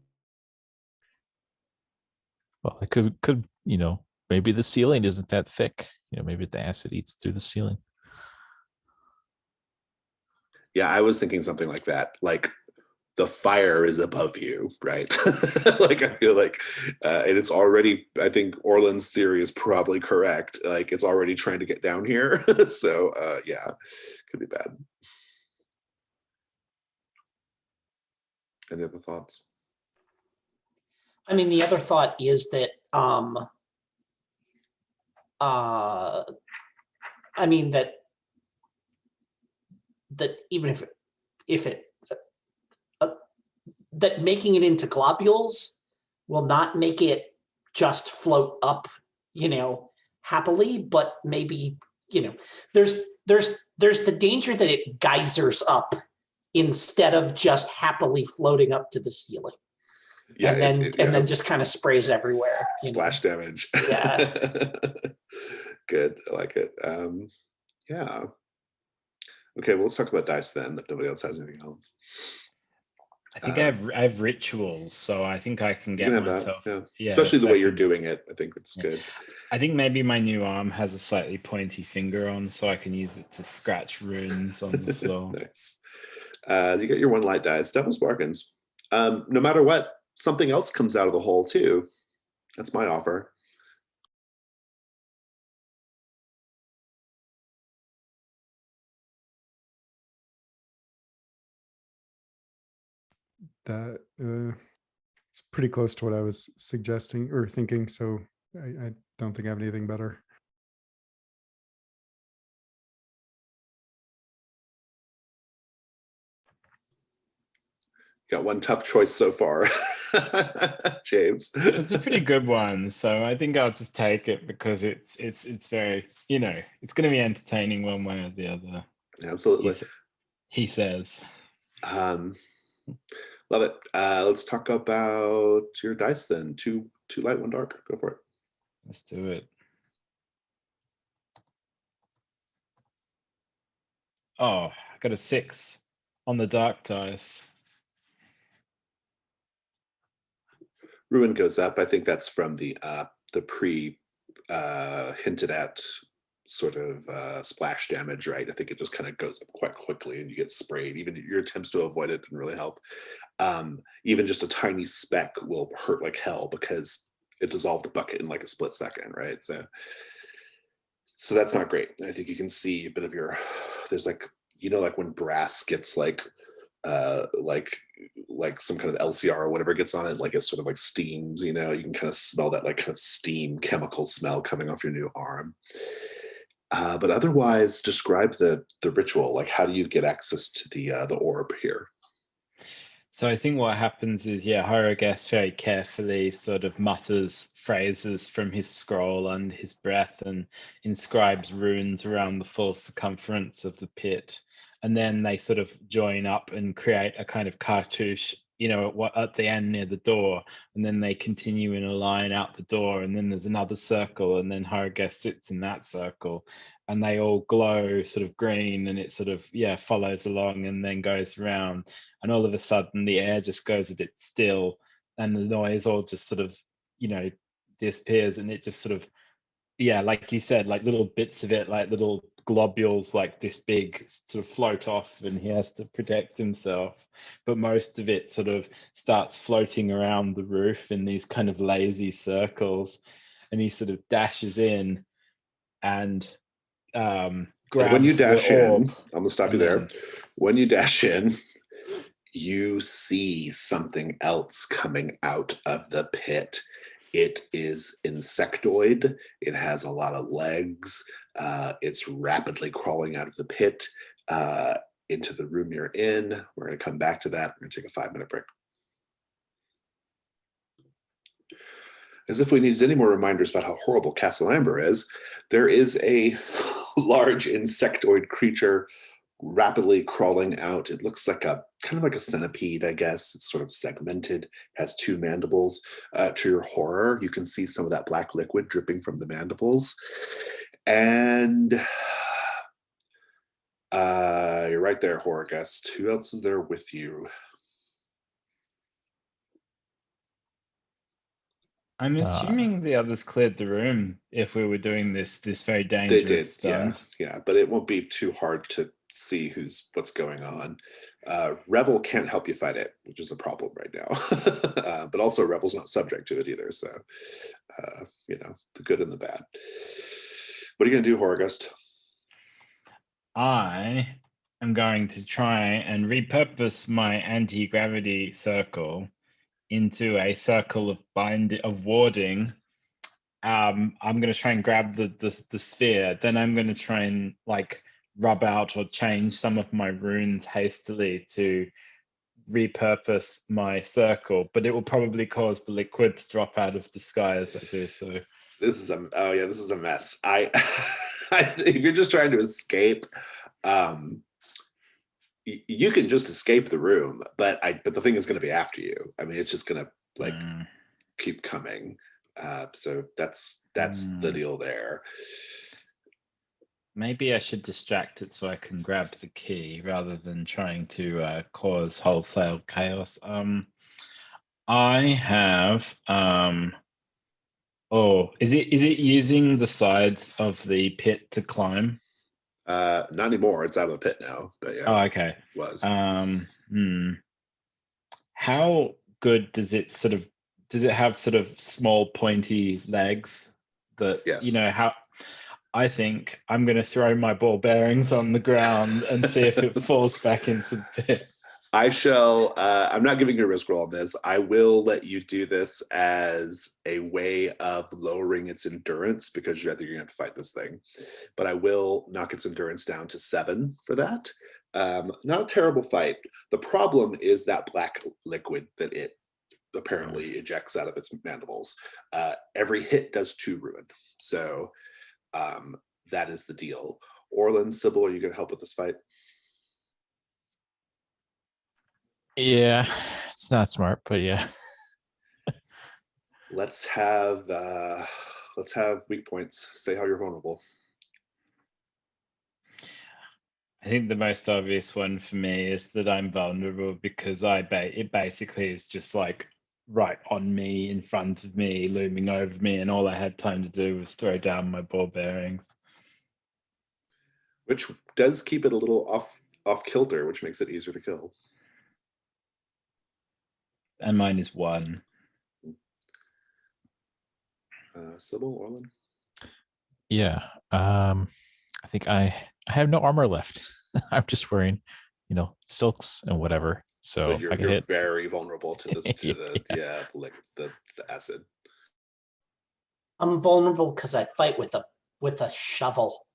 Well, it could maybe the ceiling isn't that thick. Maybe the acid eats through the ceiling. Yeah, I was thinking something like that. Like the fire is above you, right? Like I feel like, and it's already, I think Orland's theory is probably correct. Like it's already trying to get down here. So yeah, could be bad. Any other thoughts? I mean, the other thought is that I mean that even if it that making it into globules will not make it just float up, happily, but maybe, there's the danger that it geysers up instead of just happily floating up to the ceiling. Yeah, and then just kind of sprays everywhere. Splash damage. Yeah. Good. I like it. Yeah. Okay, well, let's talk about dice then, if nobody else has anything else. I think I have rituals, so I think I can get myself. Yeah. Especially the way you're doing it. I think that's good. I think maybe my new arm has a slightly pointy finger on, so I can use it to scratch runes on the floor. Nice. You get your one light dice. Devil's Bargains. No matter what, something else comes out of the hole too. That's my offer. that it's pretty close to what I was suggesting or thinking. So I don't think I have anything better. Got one tough choice so far, James. It's a pretty good one, so I think I'll just take it because it's very, you know, it's going to be entertaining one way or the other. Absolutely. He says. Love it. Let's talk about your dice then. Two light, one dark. Go for it. Let's do it. Oh, I got a 6 on the dark dice. Ruin goes up. I think that's from the pre hinted at sort of splash damage, right? I think it just kind of goes up quite quickly and you get sprayed. Even your attempts to avoid it didn't really help. Even just a tiny speck will hurt like hell because it dissolved the bucket in like a split second, right? So that's not great. I think you can see a bit of your, there's like, you know, like when brass gets like some kind of LCR or whatever gets on it, like it sort of like steams, you know, you can kind of smell that like kind of steam chemical smell coming off your new arm. But otherwise, describe the ritual. Like, how do you get access to the orb here? So I think what happens is, yeah, Horogest very carefully sort of mutters phrases from his scroll under his breath and inscribes runes around the full circumference of the pit. And then they sort of join up and create a kind of cartouche, you know, at the end near the door. And then they continue in a line out the door. And then there's another circle. And then Horogest sits in that circle. And they all glow sort of green. And it sort of, yeah, follows along and then goes around. And all of a sudden, the air just goes a bit still. And the noise all just sort of, you know, disappears. And it just sort of, yeah, like you said, like little bits of it, like little globules like this big sort of float off and he has to protect himself, but most of it sort of starts floating around the roof in these kind of lazy circles, and he sort of dashes in and grabs when you dash the in, orb. I'm gonna stop you there. When you dash in, you see something else coming out of the pit. It is insectoid. It has a lot of legs. It's rapidly crawling out of the pit into the room you're in. We're going to come back to that. We're going to take a 5-minute break. As if we needed any more reminders about how horrible Castle Amber is, there is a large insectoid creature rapidly crawling out. It looks like a kind of like a centipede, I guess. It's sort of segmented, has 2 mandibles. To your horror, you can see some of that black liquid dripping from the mandibles. And you're right there, Horogest. Who else is there with you? I'm assuming the others cleared the room if we were doing this very dangerous They did, stunt. yeah, but it won't be too hard to see what's going on. Revel can't help you fight it, which is a problem right now. But also Revel's not subject to it either, so you know, the good and the bad. What are you gonna do, Horogest? I am going to try and repurpose my anti-gravity circle into a circle of warding. I'm going to try and grab the sphere. Then I'm going to try and like rub out or change some of my runes hastily to repurpose my circle, but it will probably cause the liquid to drop out of the sky as I do so. This is a mess. If you're just trying to escape, you can just escape the room, but the thing is going to be after you. I mean, it's just going to like keep coming. So that's the deal there. Maybe I should distract it so I can grab the key rather than trying to cause wholesale chaos. I have is it using the sides of the pit to climb? Not anymore. It's out of the pit now. But yeah. Oh, okay. It was. How good does it have sort of small pointy legs that Yes. you know how? I think I'm going to throw my ball bearings on the ground and see if it falls back into the pit. I shall, I'm not giving you a risk roll on this. I will let you do this as a way of lowering its endurance because I think you're gonna have to fight this thing. But I will knock its endurance down to 7 for that. Not a terrible fight. The problem is that black liquid that it apparently ejects out of its mandibles. Every hit does 2 ruin. So that is the deal. Orlin, Sybil, are you gonna help with this fight? Yeah, it's not smart, but yeah. Let's have weak points. Say how you're vulnerable. I think the most obvious one for me is that I'm vulnerable because it basically is just like right on me, in front of me, looming over me, and all I had time to do was throw down my ball bearings. Which does keep it a little off kilter, which makes it easier to kill. And mine is 1. Sybil, Orlin? Yeah. I think I have no armor left. I'm just wearing, silks and whatever. So you're, I can you're hit. very vulnerable to this to Yeah. the acid. I'm vulnerable because I fight with a shovel,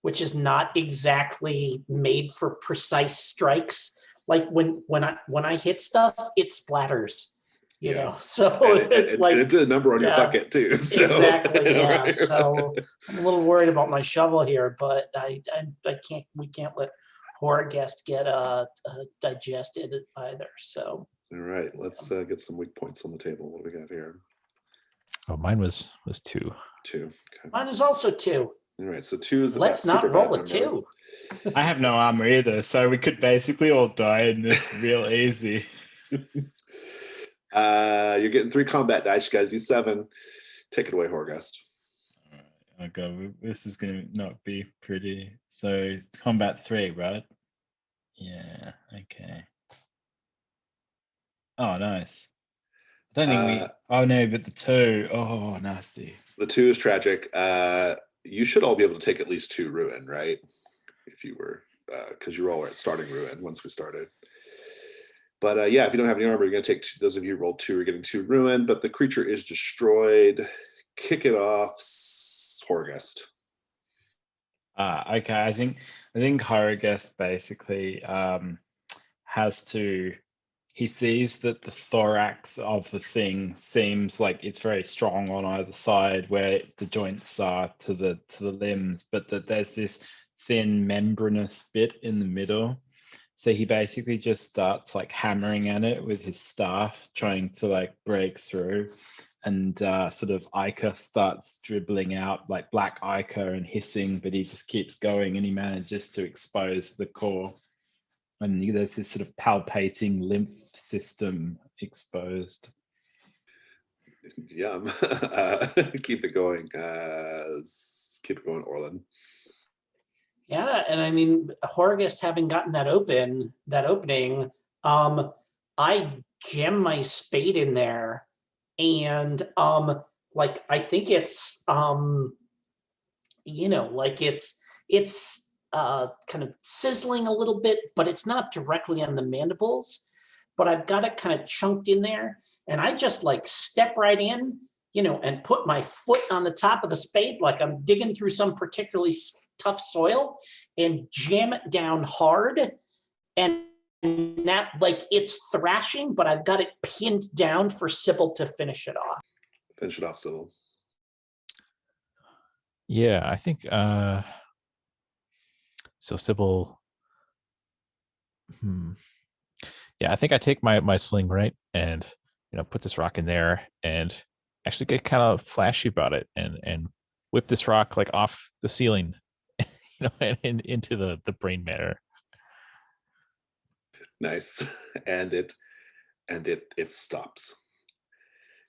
which is not exactly made for precise strikes. Like when I hit stuff, it splatters. You know, so it's like it did a number on your bucket too. So. Exactly. Yeah. So I'm a little worried about my shovel here, but I can't. We can't let Horrorghast get digested either. So. All right, let's get some weak points on the table. What do we got here? Oh, mine was 2. 2. Okay. Mine is also 2. All right, so 2 is the Let's super not roll bad a number. 2. I have no armor either, so we could basically all die in this real easy. You're getting 3 combat dice. You got to do 7. Take it away, Horrorghast. Oh god, this is gonna not be pretty. So it's combat 3, right? Yeah. Okay. Oh, nice. I don't think we. Oh no, but the 2. Oh, nasty. The 2 is tragic. You should all be able to take at least 2 ruin, right? If you were, because you're all at starting ruin once we started. But yeah, if you don't have any armor, you're going to take 2. Those of you who rolled 2 are getting 2 ruin, but the creature is destroyed. Kick it off, Horrorghast. Okay. I think Horrorghast basically has to. He sees that the thorax of the thing seems like it's very strong on either side, where the joints are to the limbs, but that there's this thin membranous bit in the middle. So he basically just starts like hammering at it with his staff, trying to like break through. And sort of ichor starts dribbling out, like black ichor and hissing, but he just keeps going and he manages to expose the core. And there's this sort of palpating lymph system exposed. Yum. Keep it going. Keep it going, Orlin. Yeah, and I mean, Horrorghast having gotten that opening, I jam my spade in there, and like I think it's like it's kind of sizzling a little bit, but it's not directly on the mandibles. But I've got it kind of chunked in there, and I just like step right in, and put my foot on the top of the spade like I'm digging through some particularly tough soil, and jam it down hard. And that, like, it's thrashing, but I've got it pinned down for Sybil to finish it off. Finish it off, Sybil. Yeah, I think so Sybil. Yeah, I think I take my sling, right, and put this rock in there and actually get kind of flashy about it and whip this rock like off the ceiling, and into the brain matter. Nice. And it stops.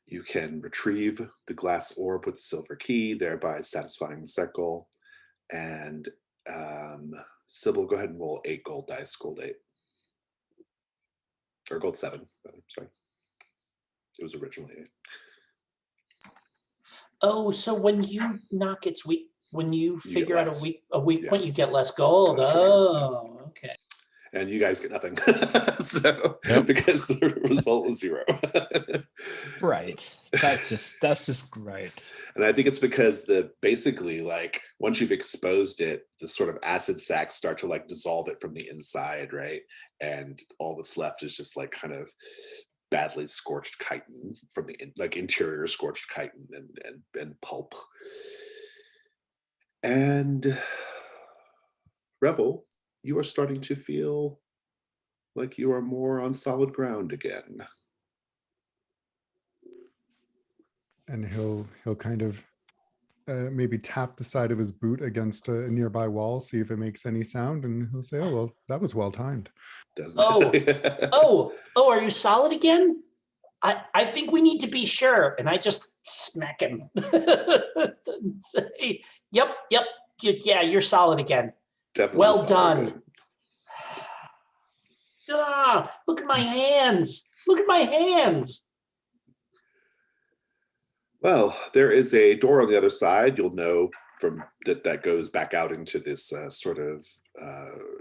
You can retrieve the glass orb with the silver key, thereby satisfying the circle. And Sybil, go ahead and roll 8 gold dice, gold 8. Or gold 7, rather, sorry. It was originally 8. Oh, so when you knock its weak, when you figure out a weak point, you get less gold. Less Oh, okay. and you guys get nothing. So Yep. because the result was 0. Great. That's just great. And I think it's because basically like once you've exposed it, the sort of acid sacs start to like dissolve it from the inside, right? And all that's left is just like kind of badly scorched chitin from the like interior scorched chitin and pulp. And Revel, you are starting to feel like you are more on solid ground again. And he'll kind of maybe tap the side of his boot against a nearby wall, see if it makes any sound, and he'll say, "Oh well, that was well timed." Doesn't Oh, are you solid again? I think we need to be sure. And I just smack him. Say, yep, yeah, you're solid again. Definitely Well solid done. again. Look at my hands. Look at my hands. Well, there is a door on the other side. You'll know from that goes back out into this sort of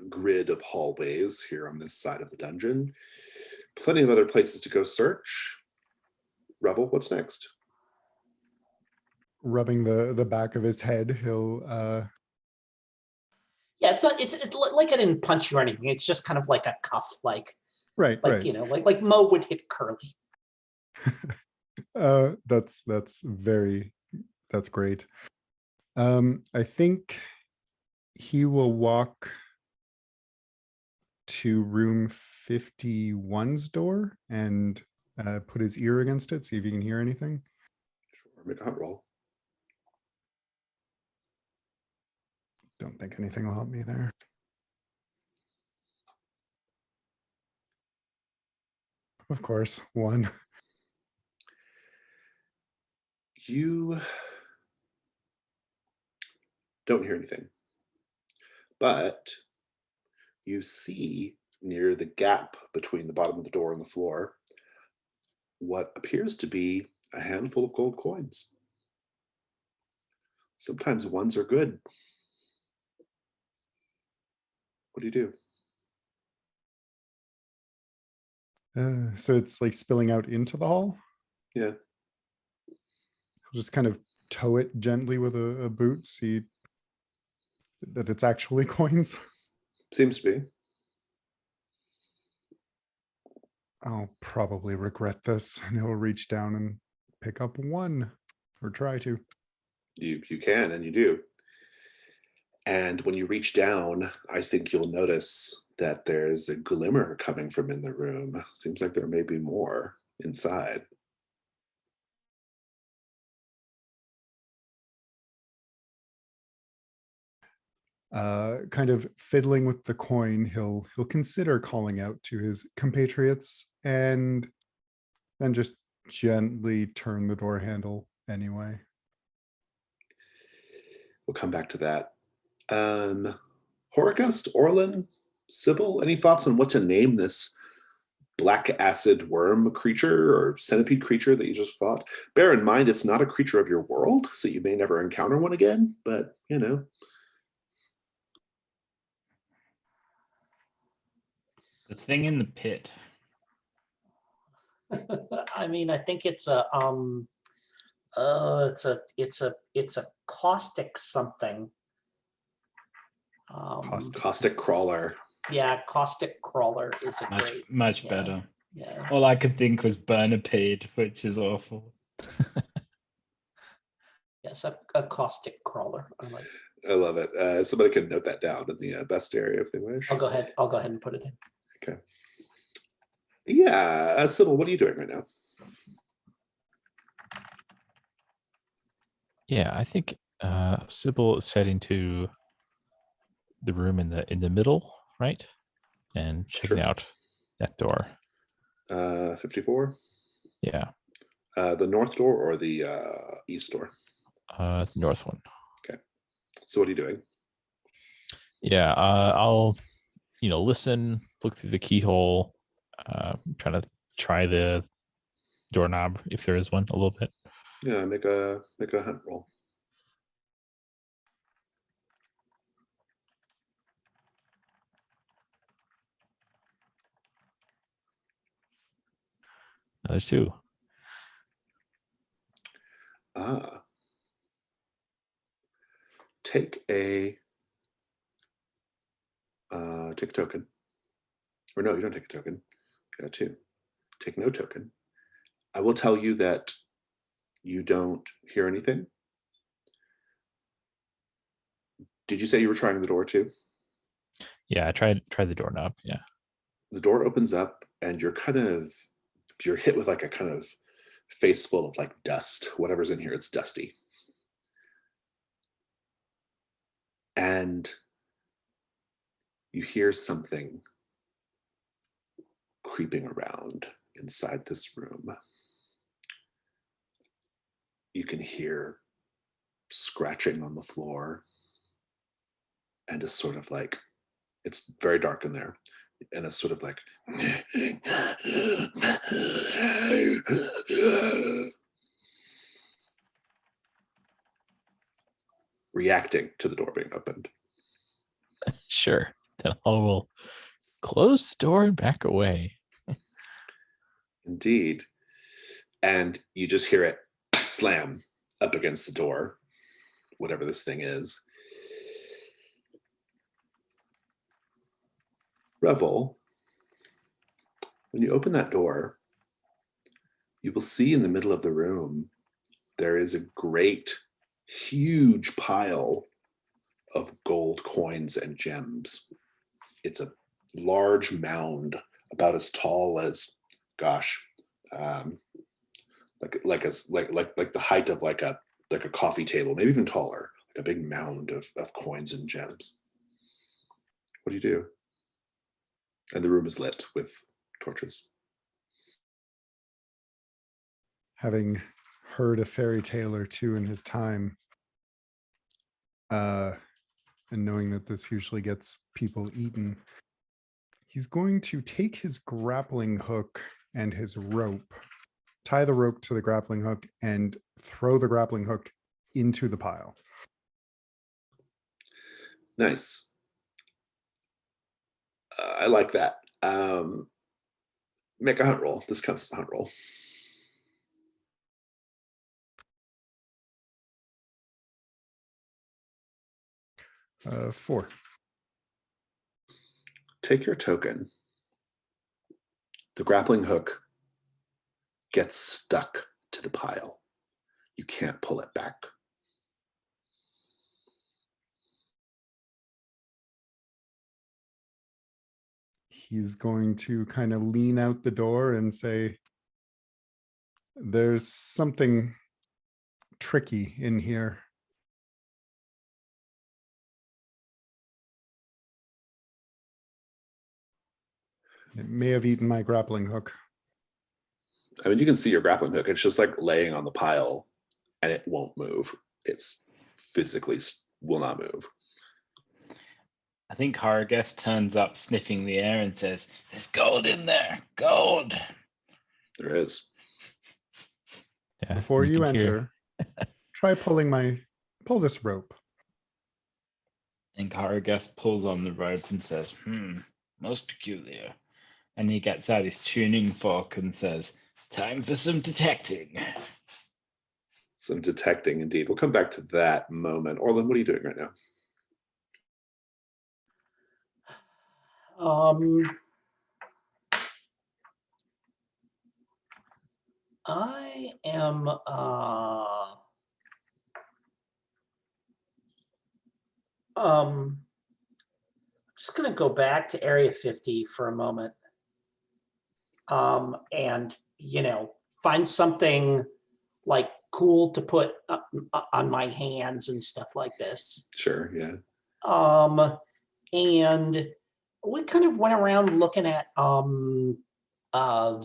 grid of hallways here on this side of the dungeon. Plenty of other places to go search. Revel, what's next? Rubbing the back of his head, he'll Yeah, it's like I didn't punch you or anything. It's just kind of like a cuff, like right. you know, like Mo would hit Curly. That's great. I think he will walk to room 51's door and put his ear against it, see if he can hear anything. Sure, make a hunt roll. Don't think anything will help me there. Of course, 1. You don't hear anything, but you see near the gap between the bottom of the door and the floor what appears to be a handful of gold coins. Sometimes ones are good. What do you do? So it's like spilling out into the hall. Yeah. He'll just kind of tow it gently with a boot, see that it's actually coins. Seems to be. I'll probably regret this, and he'll reach down and pick up 1, or try to. You can, and you do. And when you reach down, I think you'll notice that there's a glimmer coming from in the room. Seems like there may be more inside. Kind of fiddling with the coin, he'll consider calling out to his compatriots and then just gently turn the door handle anyway. We'll come back to that. Horicust, Orlin, Sybil, any thoughts on what to name this black acid worm creature or centipede creature that you just fought? Bear in mind, it's not a creature of your world, so you may never encounter one again, but you know. The thing in the pit. I mean, I think it's a caustic something. Caustic crawler. Yeah, caustic crawler is a great. Much yeah. better. Yeah. All I could think was Burnipede, which is awful. Yes, a caustic crawler. I love it. Somebody can note that down in the best area if they wish. I'll go ahead and put it in. Okay. Yeah, Sybil, what are you doing right now? Yeah, I think Sybil is heading to the room in the middle, right? And checking Sure. out that door. 54? Yeah. The north door or the east door? The north one. Okay. So what are you doing? Yeah, I'll listen, look through the keyhole, try the doorknob if there is one a little bit. Yeah, make a hunt roll. Another 2. Take a token. Or no, you don't take a token. You got 2. Take no token. I will tell you that you don't hear anything. Did you say you were trying the door too? Yeah, I tried the doorknob. Yeah. The door opens up and you're hit with like a kind of face full of like dust. Whatever's in here, it's dusty. And you hear something creeping around inside this room. You can hear scratching on the floor and a sort of like, it's very dark in there, and a sort of like reacting to the door being opened. Sure. Then I will close the door and back away. Indeed. And you just hear it slam up against the door, whatever this thing is. Revel, when you open that door, you will see in the middle of the room, there is a great, huge pile of gold coins and gems. It's a large mound about as tall as, gosh, like the height of like a coffee table, maybe even taller, like a big mound of coins and gems. What do you do? And the room is lit with torches. Having heard a fairy tale or 2 in his time, and knowing that this usually gets people eaten, he's going to take his grappling hook and his rope, tie the rope to the grappling hook, and throw the grappling hook into the pile. Nice. I like that. Make a hunt roll. This counts as a hunt roll. Uh, 4. Take your token. The grappling hook gets stuck to the pile. You can't pull it back. He's going to kind of lean out the door and say, "There's something tricky in here." It may have eaten my grappling hook. I mean, you can see your grappling hook. It's just like laying on the pile and it won't move. It's physically will not move. I think Hargest turns up sniffing the air and says, "There's gold in there. Gold." There is. Yeah. Before and you can hear- enter, try pull this rope. And Hargest pulls on the rope and says, most peculiar. And he gets out his tuning fork and says, "Time for some detecting." Some detecting, indeed. We'll come back to that moment. Orlin, what are you doing right now? I am just gonna go back to Area 50 for a moment. And find something like cool to put on my hands and stuff like this. Sure, yeah. And we kind of went around looking at the all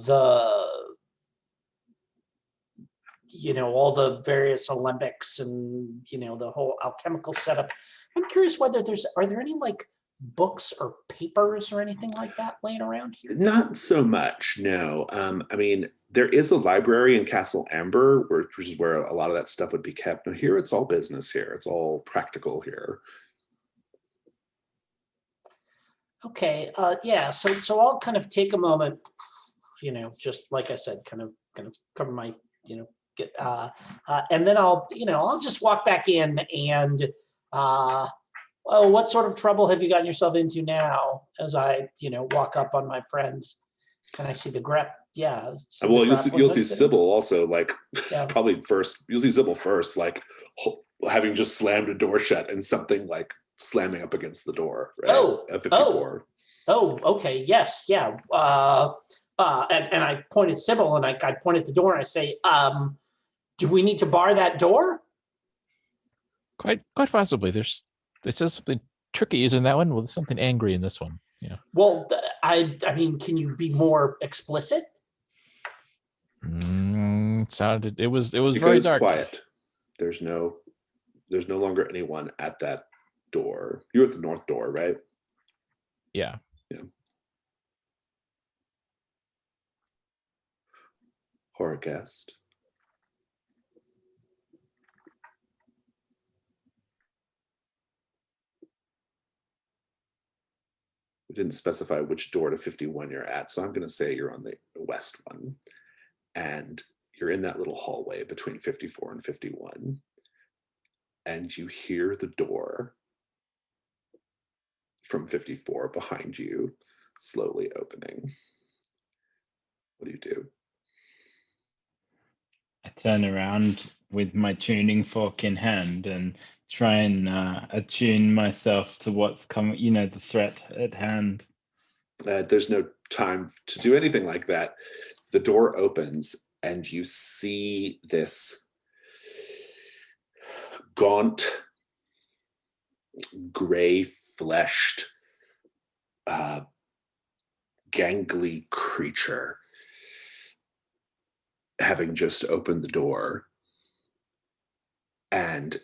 the various alembics and the whole alchemical setup. I'm curious whether are there any like books or papers or anything like that laying around here? Not so much, no. I mean, there is a library in Castle Amber, which is where a lot of that stuff would be kept. Now here, it's all business here. It's all practical here. Okay, yeah, so I'll kind of take a moment just like I said, kind of cover my, get, and then I'll just walk back in and, oh, what sort of trouble have you gotten yourself into now? As I, walk up on my friends, and I see the grep. Yeah. see the Well, grappling you'll see hook sitting- Sybil also, like, Yeah. probably first. You'll see Sybil first, like, having just slammed a door shut and something like slamming up against the door. Right? Oh, At 54. Oh, okay. Yes. Yeah. And I pointed Sybil, and I point at the door, and I say, do we need to bar that door? Quite possibly. There's something tricky, isn't that one? Well, there's something angry in this one. Yeah. Well, I mean, can you be more explicit? It was Because very dark. quiet. There's no longer anyone at that door. You're at the north door, right? Yeah. Horror guest. We didn't specify which door to 51 you're at, so I'm going to say you're on the west one. And you're in that little hallway between 54 and 51. And you hear the door from 54 behind you slowly opening. What do you do? I turn around with my tuning fork in hand and try and attune myself to what's coming, the threat at hand. There's no time to do anything like that. The door opens and you see this gaunt, gray-fleshed, gangly creature having just opened the door, and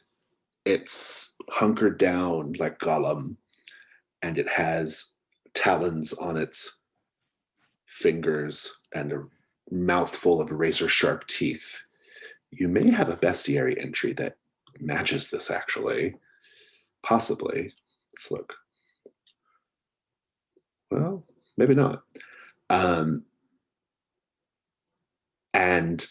it's hunkered down like Gollum, and it has talons on its fingers and a mouthful of razor-sharp teeth. You may have a bestiary entry that matches this, actually. Possibly. Let's look. Well, maybe not. And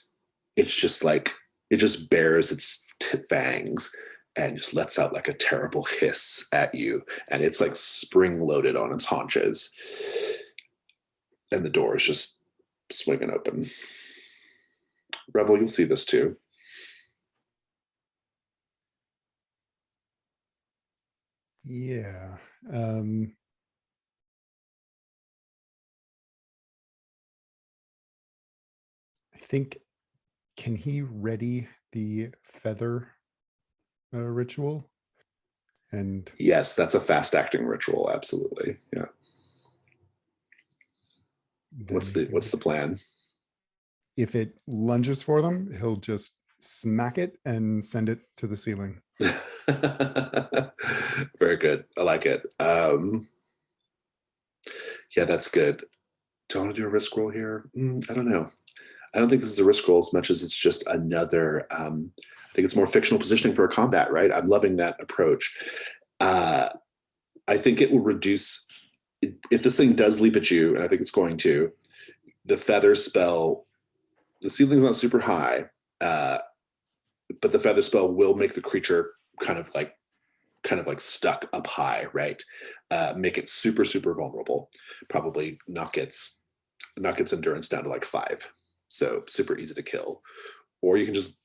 it's just like, it just bares its fangs and just lets out like a terrible hiss at you. And it's like spring-loaded on its haunches. And the door is just swinging open. Revel, you'll see this too. Yeah. I think, can he ready the feather ritual? And Yes, that's a fast-acting ritual. Absolutely. Yeah. What's the plan? If it lunges for them, he'll just smack it and send it to the ceiling. Very good. I like it. Yeah, that's good. Do I want to do a risk roll here? I don't know. I don't think this is a risk roll as much as it's just another. I think it's more fictional positioning for a combat, right? I'm loving that approach. I think it will reduce, if this thing does leap at you, and I think it's going to, the feather spell, the ceiling's not super high, but the feather spell will make the creature kind of like stuck up high, right? Make it super, super vulnerable. Probably knock its endurance down to like 5. So super easy to kill. Or you can just,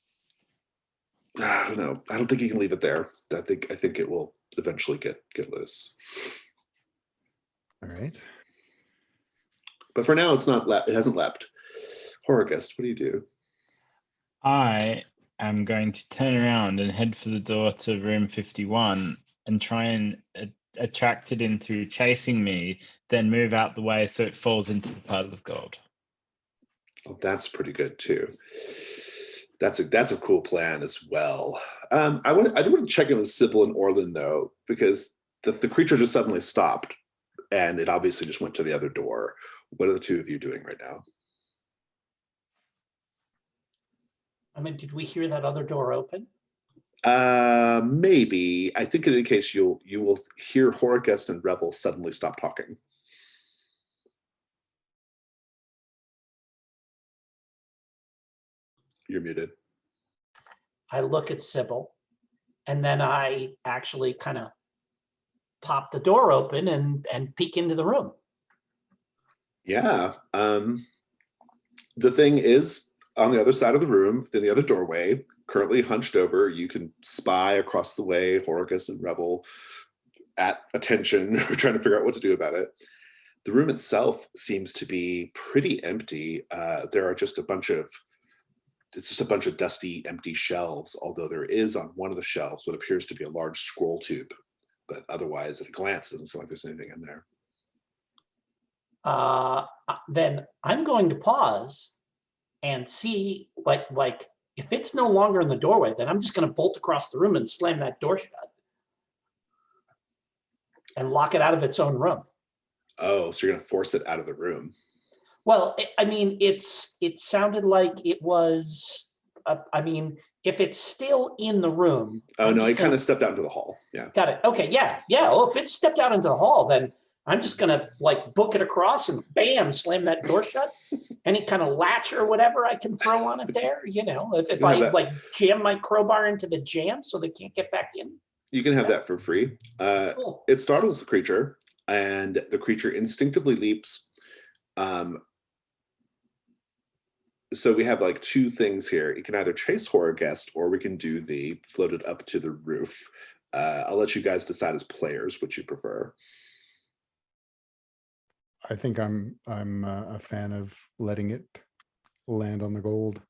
I don't know. I don't think you can leave it there. I think it will eventually get loose. All right. But for now, it's not. It hasn't leapt. Horrorgust, what do you do? I am going to turn around and head for the door to room 51 and try and attract it into chasing me, then move out the way so it falls into the pile of gold. Well, that's pretty good too. That's a cool plan as well. I do want to check in with Sybil and Orlin though, because the creature just suddenly stopped, and it obviously just went to the other door. What are the two of you doing right now? I mean, did we hear that other door open? Maybe. I think in any case you will hear Horrorgust and Revel suddenly stop talking. You're muted. I look at Sybil, and then I actually kind of pop the door open and peek into the room. Yeah. The thing is, on the other side of the room, in the other doorway, currently hunched over, you can spy across the way Horgus and Revel at attention, trying to figure out what to do about it. The room itself seems to be pretty empty. There are just it's just a bunch of dusty, empty shelves, although there is on one of the shelves what appears to be a large scroll tube. But otherwise, at a glance, it doesn't seem like there's anything in there. Then I'm going to pause and see, like if it's no longer in the doorway, then I'm just going to bolt across the room and slam that door shut and lock it out of its own room. Oh, so you're going to force it out of the room. Well, I mean, it sounded like it was, I mean, if it's still in the room. Oh, I'm no, just he kind gonna- of stepped out into the hall. Yeah. Got it. Okay, yeah. Well, if it's stepped out into the hall, then I'm just gonna like book it across and bam, slam that door shut. Any kind of latch or whatever I can throw on it there, if You I have that. like jam my crowbar into the jam so they can't get back in. You can have that for free. Cool. It startles the creature, and the creature instinctively leaps. So we have like two things here. You can either chase Horrorguest, or we can do the floated up to the roof. I'll let you guys decide as players which you prefer. I think I'm a fan of letting it land on the gold.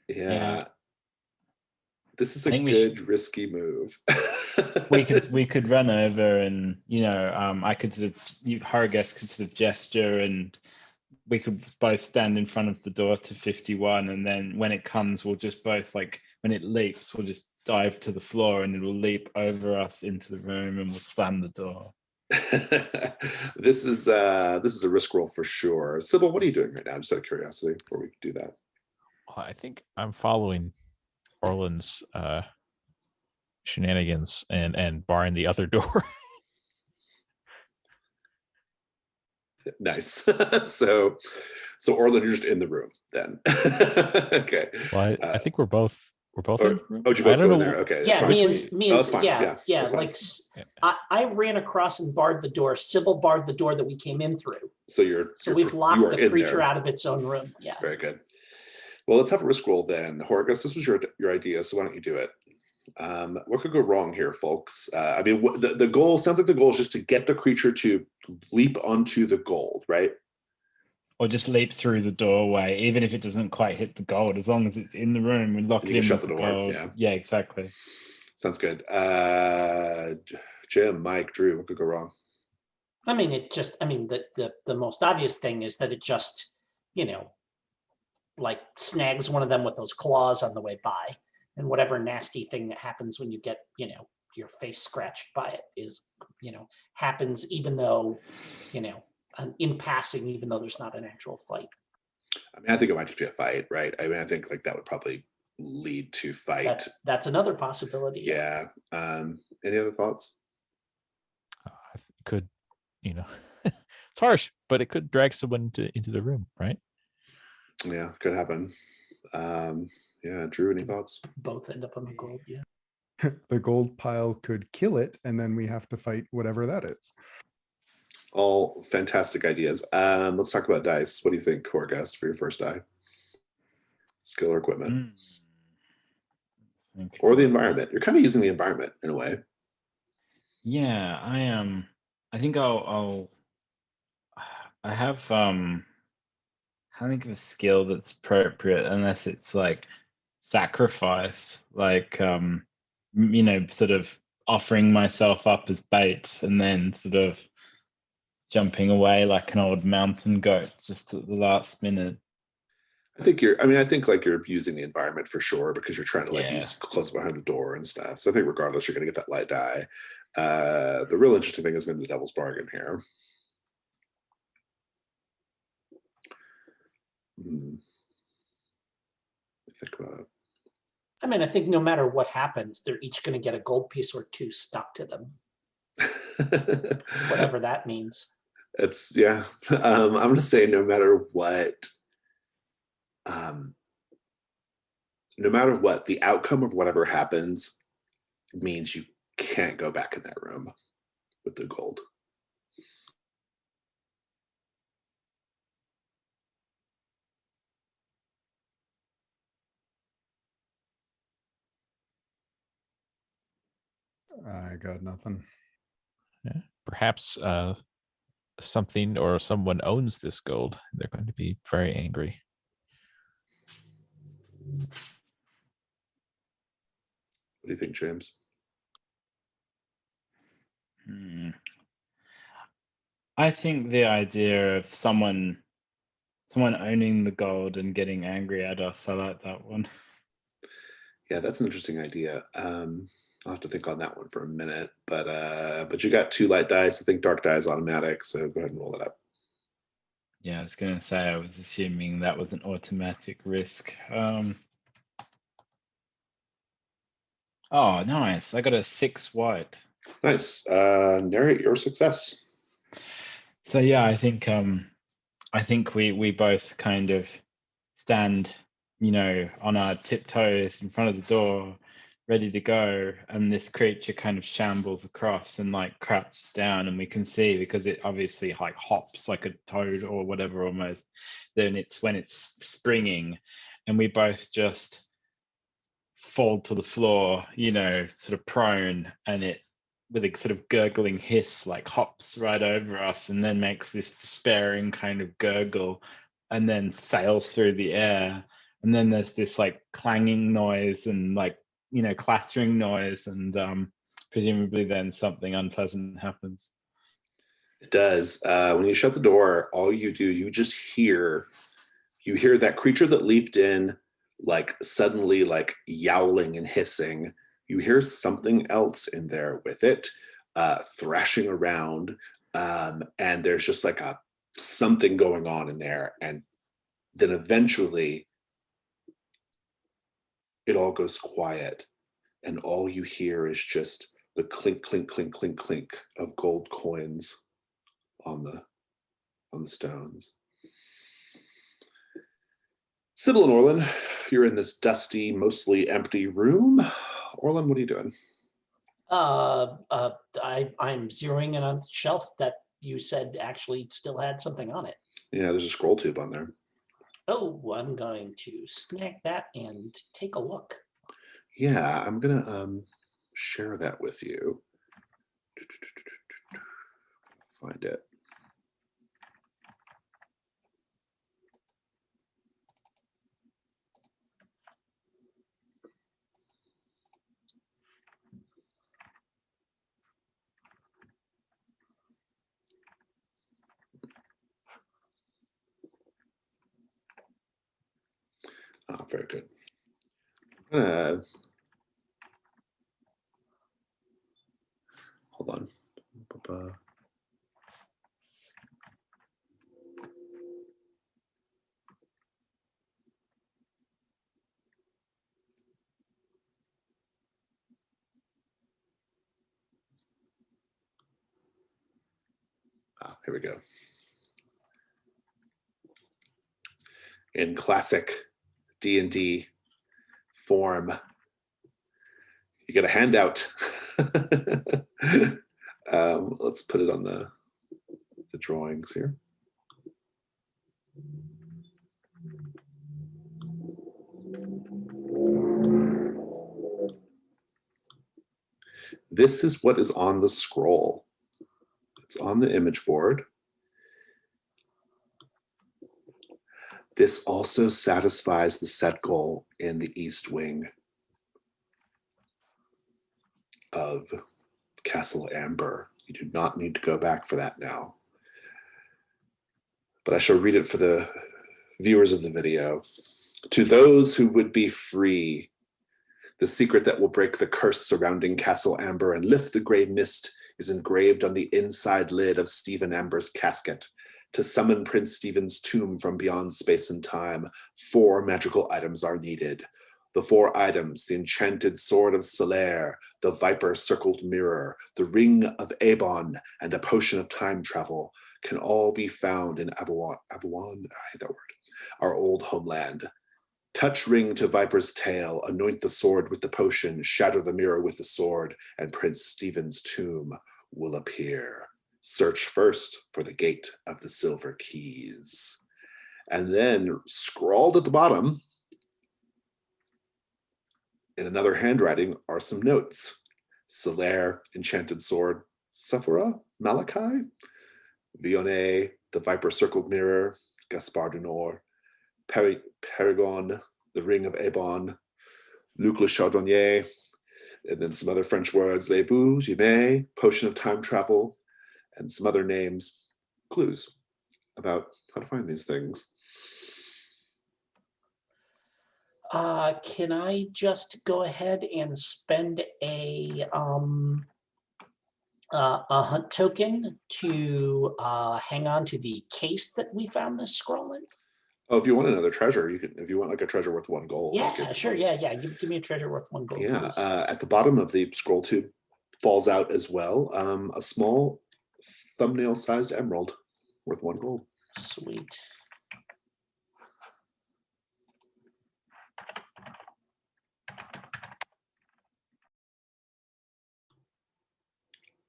Yeah. This is a I think good risky move. we could run over and I could sort of Horrorguest could sort of gesture, and we could both stand in front of the door to 51, and then when it comes, we'll just both, like, when it leaps, we'll just dive to the floor and it'll leap over us into the room and we'll slam the door. This is a risk roll for sure. Sybil, what are you doing right now? Just out of curiosity before we do that. Well, I think I'm following Orland's shenanigans and barring the other door. Nice. So Orland, you're just in the room then. Okay. Well, I think we're both in the room. Oh, you I both don't go in know. there. Okay. that's Yeah, fine. me and that's fine. yeah, that's fine. like I ran across and barred the door. Sybil barred the door that we came in through. So you're We've you locked are the in creature there. out of its own room. Yeah. Very good. Well, let's have a risk roll then. Horgus, this was your idea, so why don't you do it? What could go wrong here, folks? I mean, the goal sounds like the goal is just to get the creature to leap onto the gold, right? Or just leap through the doorway, even if it doesn't quite hit the gold, as long as it's in the room, we lock You it can in shut with the the door, gold. yeah. Exactly. Sounds good. Jim, Mike, Drew, what could go wrong? I mean, the most obvious thing is that it just, like snags one of them with those claws on the way by, and whatever nasty thing that happens when you get, your face scratched by it is, happens even though, in passing, even though there's not an actual fight. I mean, I think it might just be a fight, right? I mean, I think like that would probably lead to fight. That's another possibility. Yeah. Any other thoughts? It could, it's harsh, but it could drag someone into the room, right? Yeah, could happen. Yeah, Drew, any thoughts? Both end up on the gold. Yeah. The gold pile could kill it, and then we have to fight whatever that is. All fantastic ideas. Let's talk about dice. What do you think, Horgus, for your first die? Skill or equipment? Or the environment? You're kind of using the environment in a way. Yeah, I am. I think I have I think of a skill that's appropriate, unless it's like sacrifice, like sort of offering myself up as bait and then sort of jumping away like an old mountain goat just at the last minute. I think you're using the environment for sure, because you're trying to use close behind the door and stuff. So I think regardless, you're going to get that light die. The real interesting thing is going to be the devil's bargain here. Think about it. I mean, I think no matter what happens, they're each going to get a gold piece or two stuck to them, whatever that means. It's I'm going to say no matter what no matter what, the outcome of whatever happens means you can't go back in that room with the gold. I got nothing. Yeah. Perhaps something or someone owns this gold. They're going to be very angry. What do you think, James? I think the idea of someone owning the gold and getting angry at us, I like that one. Yeah, that's an interesting idea. I'll have to think on that one for a minute, but you got 2 light dice. I think dark die is automatic, so go ahead and roll it up. Yeah, I was gonna say, I was assuming that was an automatic risk. Oh, nice. I got a 6 white. Nice. Narrate your success. So yeah, I think we both kind of stand, on our tiptoes in front of the door, ready to go, and this creature kind of shambles across and like crouches down, and we can see, because it obviously like hops like a toad or whatever almost, then it's when it's springing, and we both just fall to the floor, sort of prone, and it, with a sort of gurgling hiss, like hops right over us and then makes this despairing kind of gurgle and then sails through the air. And then there's this like clanging noise and like, clattering noise, and presumably then something unpleasant happens. It does. When you shut the door, all you do, you just hear that creature that leaped in, like suddenly like yowling and hissing. You hear something else in there with it, thrashing around, and there's just like something going on in there. And then eventually it all goes quiet, and all you hear is just the clink, clink, clink, clink, clink of gold coins on the stones. Sybil and Orlin, you're in this dusty, mostly empty room. Orlin, what are you doing? I'm zeroing in on the shelf that you said actually still had something on it. Yeah, there's a scroll tube on there. Oh, I'm going to snag that and take a look. Yeah, I'm gonna share that with you. Find it. Oh, very good. Hold on. Here we go. In classic D&D form, you get a handout. Let's put it on the drawings here. This is what is on the scroll. It's on the image board. This also satisfies the set goal in the East Wing of Castle Amber. You do not need to go back for that now. But I shall read it for the viewers of the video. To those who would be free, the secret that will break the curse surrounding Castle Amber and lift the gray mist is engraved on the inside lid of Stephen Amber's casket. To summon Prince Stephen's tomb from beyond space and time, 4 magical items are needed. The 4 items, the enchanted sword of Solaire, the viper-circled mirror, the ring of Abon, and a potion of time travel, can all be found in Avalon, I hate that word, our old homeland. Touch ring to viper's tail, anoint the sword with the potion, shatter the mirror with the sword, and Prince Stephen's tomb will appear. Search first for the gate of the silver keys. And then scrawled at the bottom, in another handwriting, are some notes. Solaire, enchanted sword, Sephora, Malachi, Vionnet, the viper circled mirror, Gaspard du Nord, Paragon, the ring of Ebon, Luc le Chardonnier, and then some other French words, Les Bouts, Jimé, potion of time travel, and some other names, clues about how to find these things. Can I just go ahead and spend a hunt token to hang on to the case that we found this scroll in? Oh, if you want another treasure, you can. If you want like a treasure worth 1 gold, Yeah, sure. Yeah. Give me a treasure worth 1 gold. Yeah, Please. at the bottom of the scroll tube falls out as well a small thumbnail-sized emerald worth 1 gold. Sweet.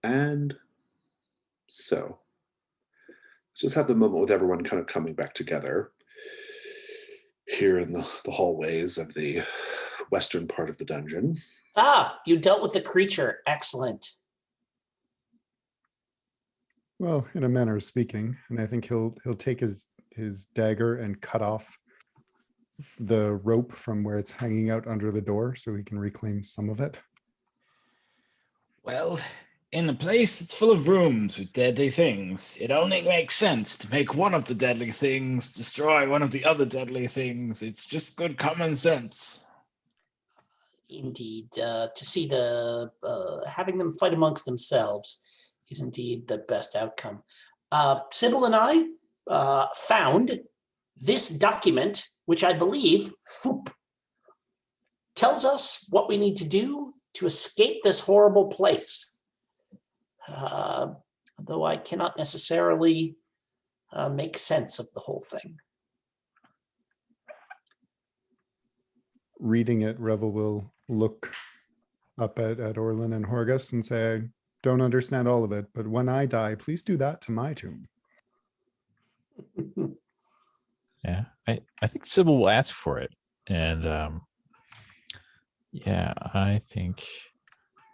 And so, let's just have the moment with everyone kind of coming back together here in the hallways of the western part of the dungeon. Ah, you dealt with the creature. Excellent. Well, in a manner of speaking, and I think he'll take his dagger and cut off the rope from where it's hanging out under the door so he can reclaim some of it. Well, in a place that's full of rooms with deadly things, it only makes sense to make one of the deadly things destroy one of the other deadly things. It's just good common sense. Indeed. To see the having them fight amongst themselves is indeed the best outcome. Sybil and I found this document, which I believe tells us what we need to do to escape this horrible place. Though I cannot necessarily make sense of the whole thing. Reading it, Revel will look up at Orlin and Horgus and say, I don't understand all of it, but when I die, please do that to my tomb. Yeah, I think Sybil will ask for it. And yeah, I think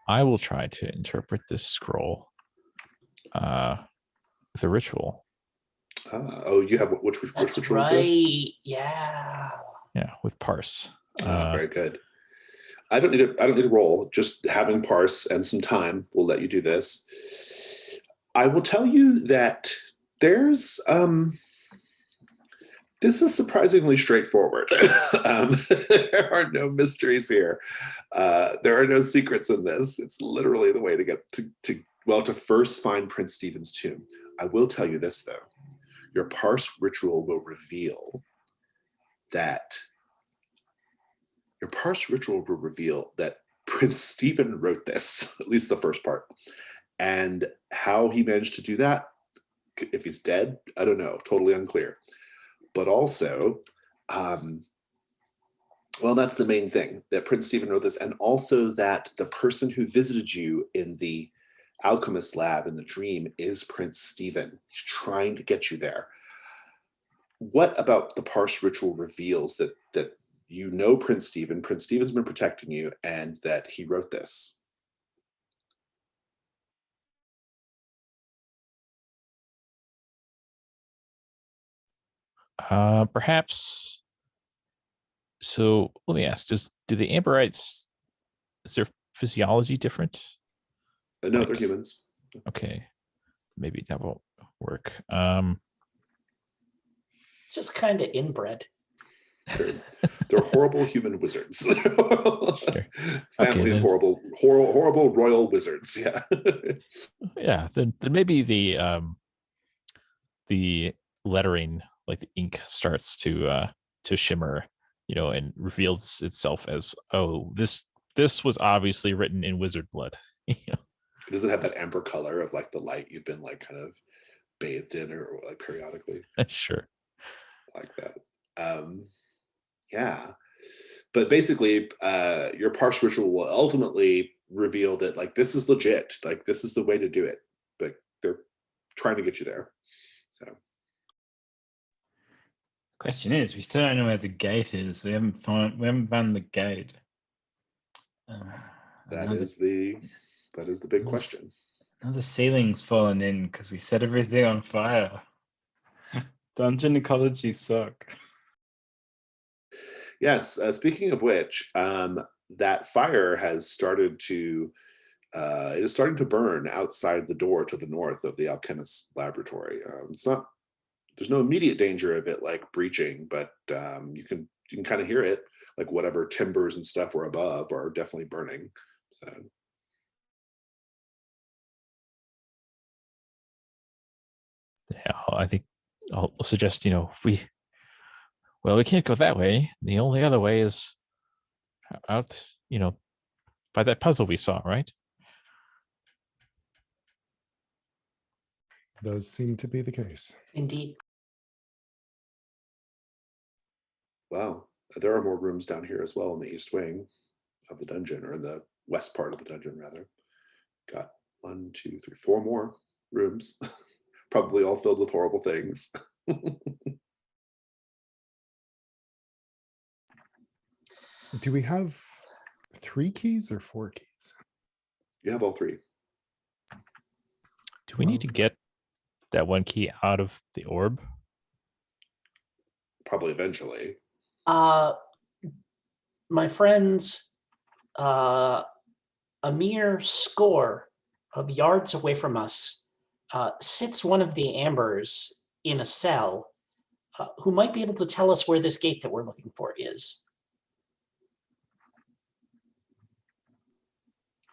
I will try to interpret this scroll with a ritual. Oh, you have which That's ritual right. is this? Yeah. Yeah, with parse. Very good. I don't need to roll. Just having parse and some time will let you do this. I will tell you that there's this is surprisingly straightforward. There are no mysteries here. There are no secrets in this. It's literally the way to get to first find Prince Stephen's tomb. I will tell you this though. Your parse ritual will reveal that Prince Stephen wrote this, at least the first part. And how he managed to do that, if he's dead, I don't know, totally unclear. But also, well, that's the main thing, that Prince Stephen wrote this, and also that the person who visited you in the alchemist lab in the dream is Prince Stephen. He's trying to get you there. What about the parse ritual reveals that you know Prince Stephen, Prince Stephen's been protecting you, and that he wrote this? Perhaps. So let me ask: do the Amberites, is their physiology different? No, they're humans. Okay, maybe that won't work. Just kind of inbred. They're horrible human wizards. Sure. Family Okay, of horrible royal wizards. Yeah. Yeah, then maybe the lettering, like the ink, starts to shimmer, and reveals itself as, oh, this was obviously written in wizard blood. Does it have that amber color of like the light you've been like kind of bathed in or like periodically? Sure. Like that. Yeah. But basically, your parse ritual will ultimately reveal that like this is legit, like this is the way to do it. But they're trying to get you there. So Question is, we still don't know where the gate is. We haven't found the gate. that Another- is the big question. Now the ceiling's fallen in because we set everything on fire. Dungeon ecology suck. Yes. Speaking of which, that fire has started to. It is starting to burn outside the door to the north of the alchemist's laboratory. It's not. There's no immediate danger of it like breaching, but you can kind of hear it. Like whatever timbers and stuff were above are definitely burning. So. Yeah, I think I'll suggest, we can't go that way. The only other way is out, by that puzzle we saw, right? Does seem to be the case. Indeed. Wow, there are more rooms down here as well in the east wing of the dungeon, or in the west part of the dungeon, rather. Got 1, 2, 3, 4 more rooms, probably all filled with horrible things. Do we have 3 keys or 4 keys? You have all 3. Do we need to get that one key out of the orb? Probably eventually. My friends, a mere score of yards away from us, sits one of the ambers in a cell, who might be able to tell us where this gate that we're looking for is.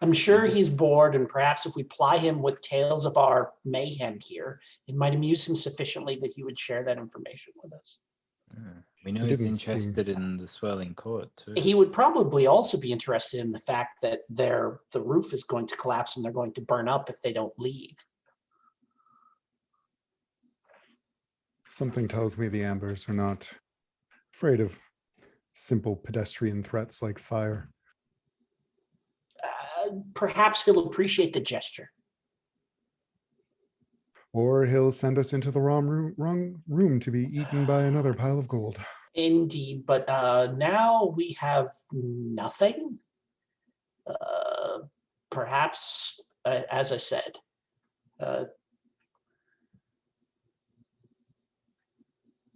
I'm sure he's bored, and perhaps if we ply him with tales of our mayhem here, it might amuse him sufficiently that he would share that information with us. We know He he's didn't seem- interested in the swirling court too. He would probably also be interested in the fact that the roof is going to collapse and they're going to burn up if they don't leave. Something tells me the Ambers are not afraid of simple pedestrian threats like fire. Perhaps he'll appreciate the gesture. Or he'll send us into the wrong room to be eaten by another pile of gold. Indeed, but now we have nothing. Perhaps, as I said,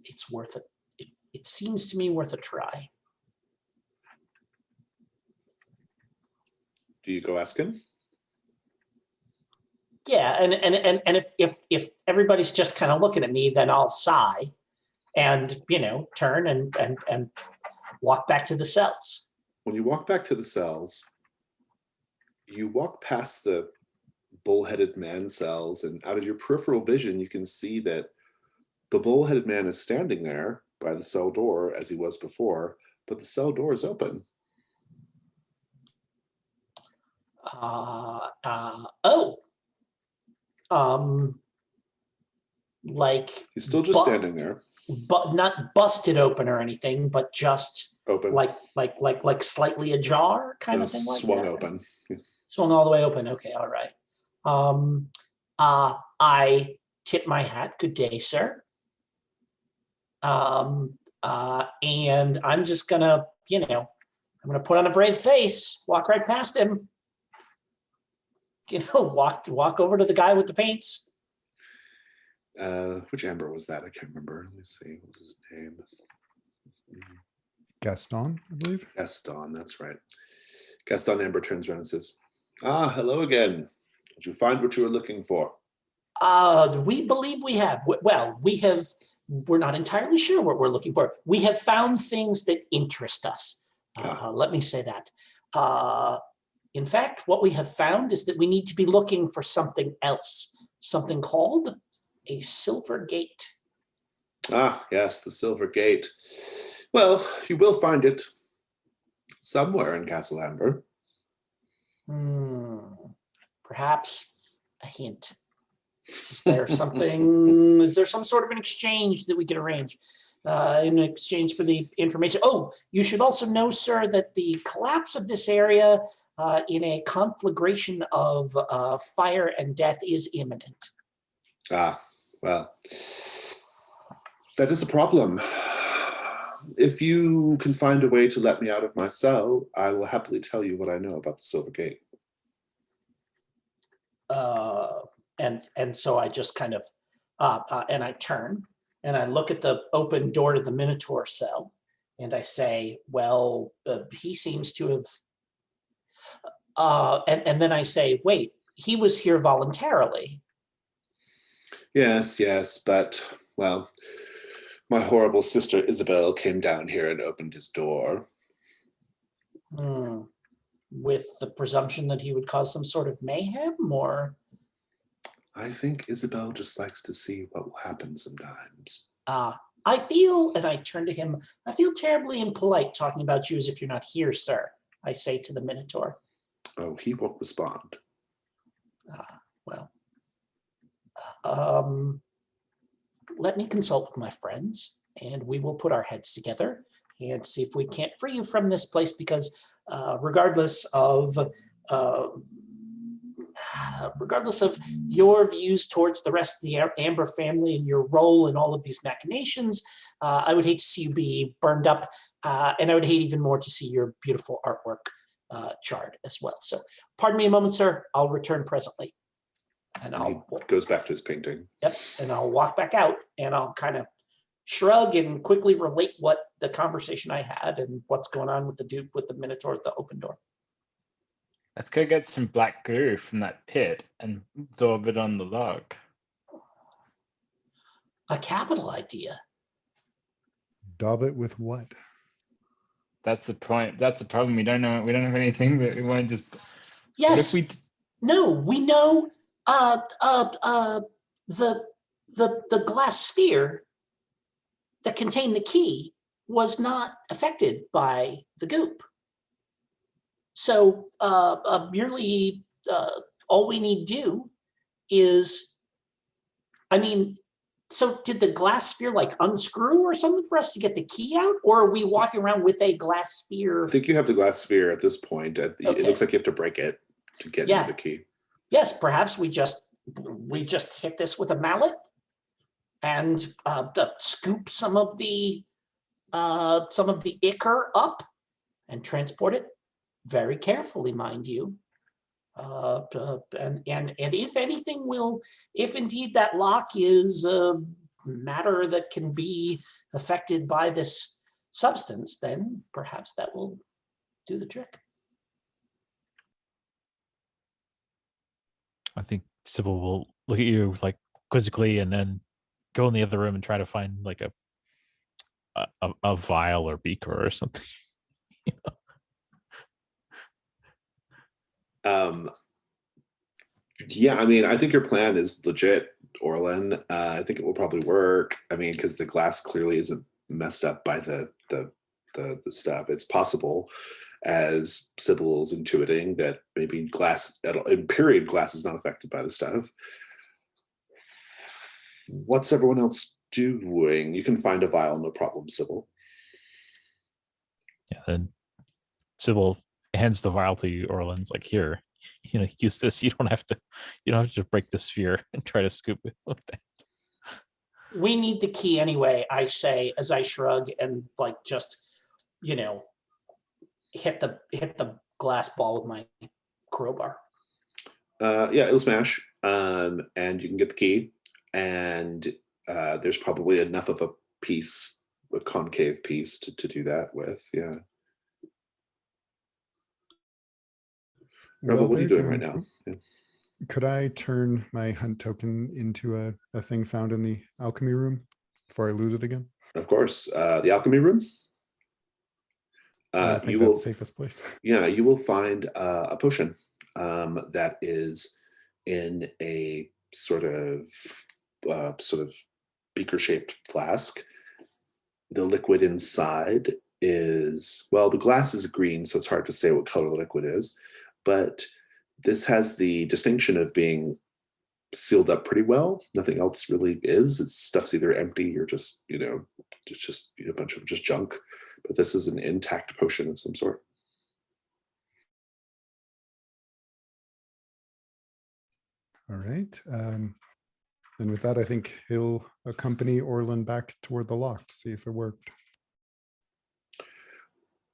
it's worth it. It seems to me worth a try. Do you go ask him? Yeah, and if everybody's just kind of looking at me, then I'll sigh and turn and walk back to the cells. When you walk back to the cells, you walk past the bull-headed man cells, and out of your peripheral vision, you can see that the bull-headed man is standing there by the cell door as he was before, but the cell door is open. Like He's still just standing there, but not busted open or anything, but just open, like slightly ajar kind of thing, like swung that. open. Swung all the way open. Okay, all right. I tip my hat. Good day, sir. And I'm just gonna, I'm gonna put on a brave face, walk right past him. Walk over to the guy with the paints. Which Amber was that? I can't remember. Let me see. What was his name? Gaston, I believe. Gaston, that's right. Gaston Amber turns around and says, hello again. Did you find what you were looking for? We believe we have. Well, we're not entirely sure what we're looking for. We have found things that interest us. Let me say that. In fact, what we have found is that we need to be looking for something else, something called a silver gate. Yes, the silver gate. Well, you will find it somewhere in Castle Amber. Perhaps a hint. Is there something? Is there some sort of an exchange that we can arrange? in exchange for the information. Oh, you should also know, sir, that the collapse of this area in a conflagration of fire and death is imminent. Ah, well, that is a problem. If you can find a way to let me out of my cell, I will happily tell you what I know about the Silver Gate. And so I just kind of, and I turn and I look at the open door to the Minotaur cell and I say, well, he seems to have, and then I say, wait, he was here voluntarily. Yes, but, well, my horrible sister Isabel came down here and opened his door. With the presumption that he would cause some sort of mayhem, or? I think Isabel just likes to see what will happen sometimes. I feel, and I turn to him, I feel terribly impolite talking about you as if you're not here, sir, I say to the Minotaur. Oh, he won't respond. Well, let me consult with my friends and we will put our heads together and see if we can't free you from this place, because regardless of your views towards the rest of the Amber family and your role in all of these machinations, I would hate to see you be burned up, and I would hate even more to see your beautiful artwork charred as well. So pardon me a moment, sir. I'll return presently. And he goes back to his painting. Yep, and I'll walk back out and I'll kind of shrug and quickly relate what the conversation I had and what's going on with the dude with the Minotaur at the open door. Let's go get some black goo from that pit and daub it on the log. A capital idea. Daub it with what? That's the point. That's the problem. We don't know. We don't have anything, but we won't just. Yes. What if we? No, we know. The glass sphere that contained the key was not affected by the goop. So merely all we need do is, I mean, so did the glass sphere like unscrew or something for us to get the key out? Or are we walking around with a glass sphere? I think you have the glass sphere at this point. It Okay. looks like you have to break it to get into the key. Yes, perhaps we just hit this with a mallet and scoop some of the ichor up and transport it very carefully, mind you. And if anything, if indeed that lock is matter that can be affected by this substance, then perhaps that will do the trick. I think Sybil will look at you like quizzically and then go in the other room and try to find like a vial or beaker or something. Yeah, I mean, I think your plan is legit, Orlin. I think it will probably work. I mean, because the glass clearly isn't messed up by the stuff. It's possible, as Sybil is intuiting, that maybe glass in period glass is not affected by the stuff. What's everyone else doing? You can find a vial, no problem, Sybil. Yeah, then Sybil hands the vial to you, Orlin's like, here, use this. You don't have to break the sphere and try to scoop it with that. We need the key anyway, I say as I shrug and like just, hit the glass ball with my crowbar. Yeah, it'll smash. And you can get the key. And there's probably enough of a piece, a concave piece to do that with. Yeah. Revel, what are you doing right now? Yeah. Could I turn my hunt token into a thing found in the alchemy room before I lose it again? Of course. The alchemy room. I think that's the safest place. Yeah, you will find a potion that is in a sort of beaker-shaped flask. The liquid inside is, well, the glass is green, so it's hard to say what color the liquid is, but this has the distinction of being sealed up pretty well. Nothing else really is. It's stuff's either empty or just, It's just a bunch of just junk. But this is an intact potion of some sort. All right. And with that, I think he'll accompany Orlin back toward the lock to see if it worked.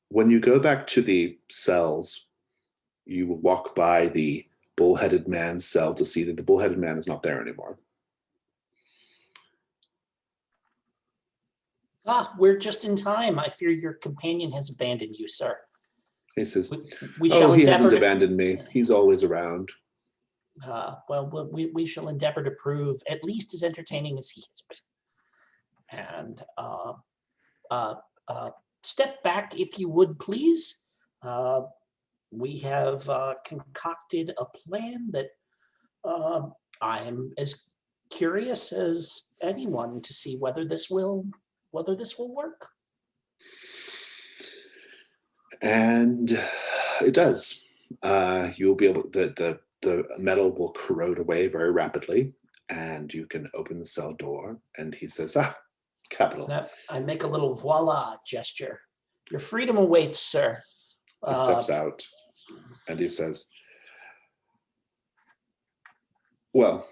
When you go back to the cells, you will walk by the bullheaded man's cell to see that the bullheaded man is not there anymore. Ah, we're just in time. I fear your companion has abandoned you, sir. He says, We oh, shall he endeavor hasn't to, abandoned me. He's always around. well, we shall endeavor to prove at least as entertaining as he has been. And step back, if you would, please. We have concocted a plan that I am as curious as anyone to see whether this will work. And it does. You'll be able, the metal will corrode away very rapidly, and you can open the cell door. And he says, capital. And I make a little voila gesture. Your freedom awaits, sir. He steps out and he says, well,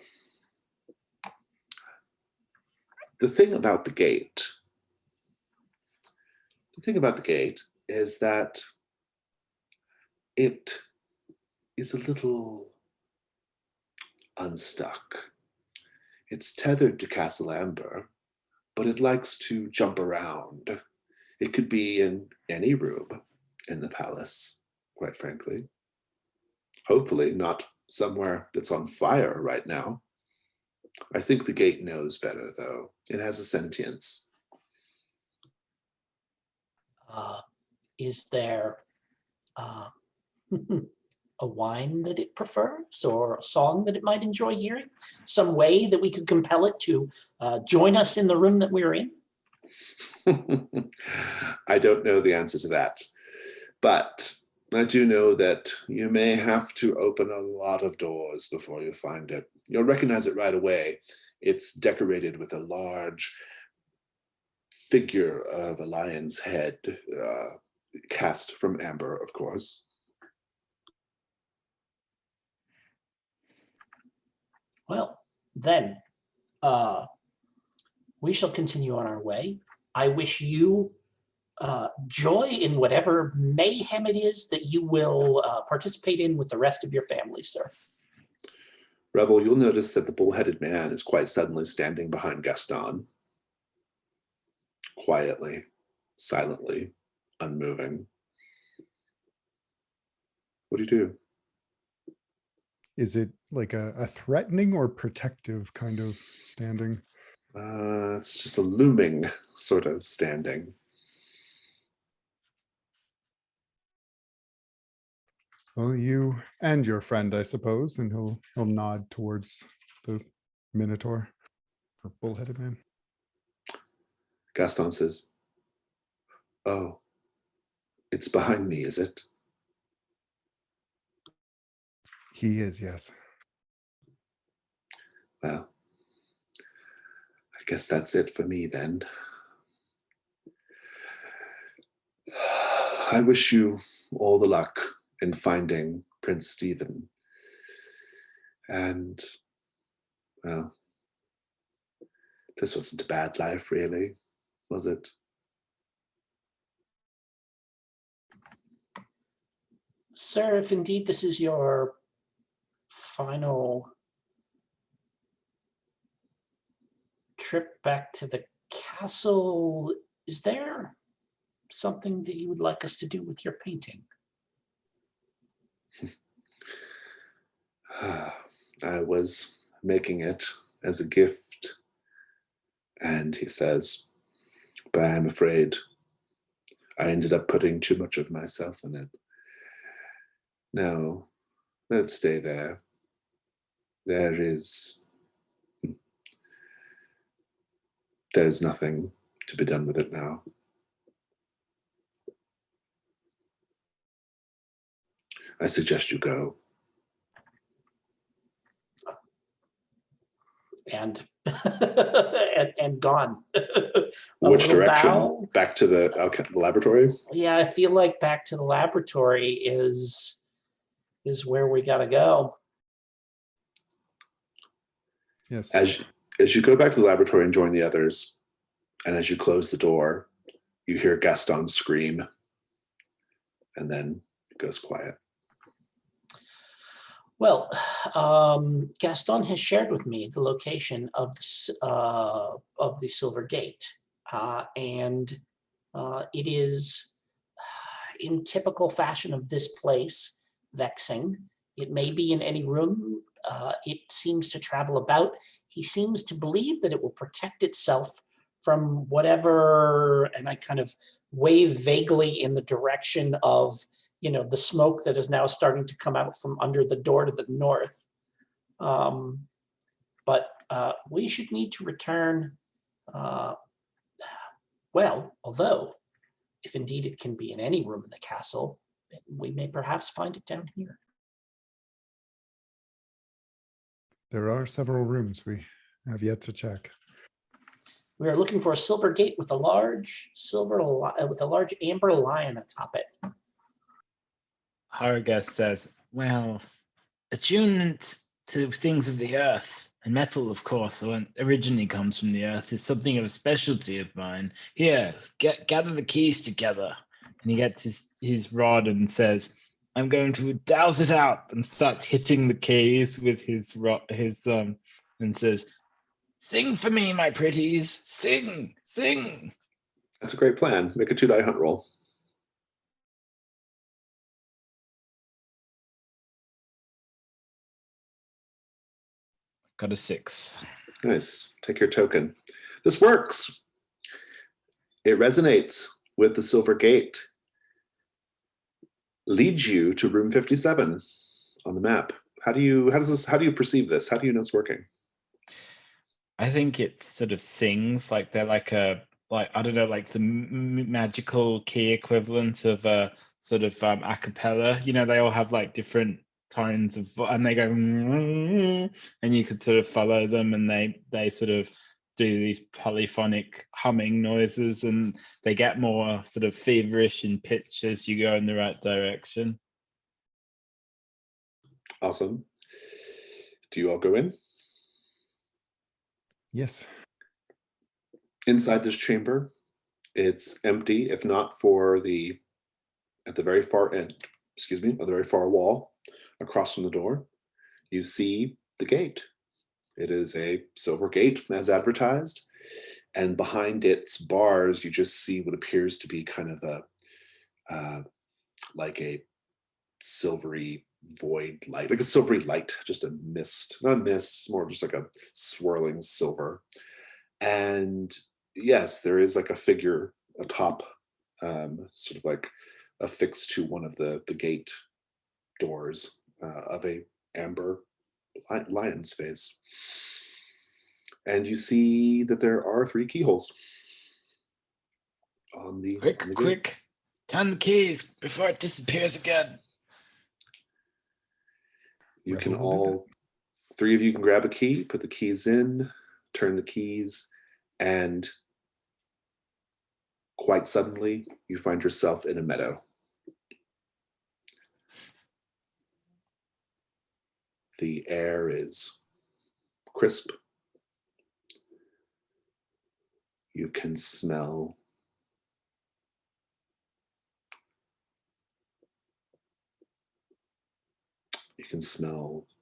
the thing about the gate is that it is a little unstuck. It's tethered to Castle Amber, but it likes to jump around. It could be in any room in the palace, quite frankly. Hopefully not somewhere that's on fire right now. I think the gate knows better, though. It has a sentience. Is there a wine that it prefers or a song that it might enjoy hearing? Some way that we could compel it to join us in the room that we're in? I don't know the answer to that, but I do know that you may have to open a lot of doors before you find it. You'll recognize it right away. It's decorated with a large figure of a lion's head, cast from amber, of course. Well, then we shall continue on our way. I wish you joy in whatever mayhem it is that you will participate in with the rest of your family, sir. Revel, you'll notice that the bull-headed man is quite suddenly standing behind Gaston. Quietly, silently, unmoving. What do you do? Is it like a threatening or protective kind of standing? It's just a looming sort of standing. Well, you and your friend, I suppose, and he'll nod towards the Minotaur or bull-headed man. Gaston says, oh, it's behind me, is it? He is, yes. Well, I guess that's it for me then. I wish you all the luck in finding Prince Stephen. And, well, this wasn't a bad life, really, was it? Sir, if indeed this is your final trip back to the castle, is there something that you would like us to do with your painting? I was making it as a gift, and he says, but I'm afraid I ended up putting too much of myself in it. No, let's stay there. There's nothing to be done with it now. I suggest you go. And and gone. A Which little direction? bow. Back to the laboratory? Yeah, I feel like back to the laboratory is where we gotta go. Yes. As you go back to the laboratory and join the others, and as you close the door, you hear Gaston scream, and then it goes quiet. Well, Gaston has shared with me the location of the Silver Gate, and it is in typical fashion of this place, vexing. It may be in any room. It seems to travel about. He seems to believe that it will protect itself from whatever, and I kind of wave vaguely in the direction of, the smoke that is now starting to come out from under the door to the north. But we should need to return. Well, although, if indeed it can be in any room in the castle, we may perhaps find it down here. There are several rooms we have yet to check. We are looking for a silver gate with a large amber lion atop it. Haragast says, well, attunement to things of the earth and metal, of course, originally comes from the earth, is something of a specialty of mine. Here, gather the keys together. And he gets his rod and says, I'm going to douse it out, and starts hitting the keys with his rod, and says, sing for me, my pretties, sing, sing. That's a great plan. Make a 2-die hunt roll. Got a 6. Nice. Take your token. This works. It resonates with the Silver Gate. Leads you to room 57 on the map. How do you perceive this? How do you know it's working? I think it sort of sings like they're like I don't know, like the magical key equivalent of a sort of a cappella. They all have like different tones of, and they go, and you could sort of follow them, and they sort of do these polyphonic humming noises, and they get more sort of feverish in pitch as you go in the right direction. Awesome. Do you all go in? Yes. Inside this chamber, it's empty, if not for at the very far end, of the very far wall, across from the door, you see the gate. It is a silver gate, as advertised, and behind its bars, you just see what appears to be kind of like a silvery void light, like a silvery light, just a mist, not a mist, more just like a swirling silver. And yes, there is like a figure atop, sort of like affixed to one of the gate doors, of a amber lion's face. And you see that there are 3 keyholes on the gate. Quick, turn the keys before it disappears again. You Rebel can will do all, 3 of you can grab a key, put the keys in, turn the keys, and quite suddenly you find yourself in a meadow. The air is crisp. You can smell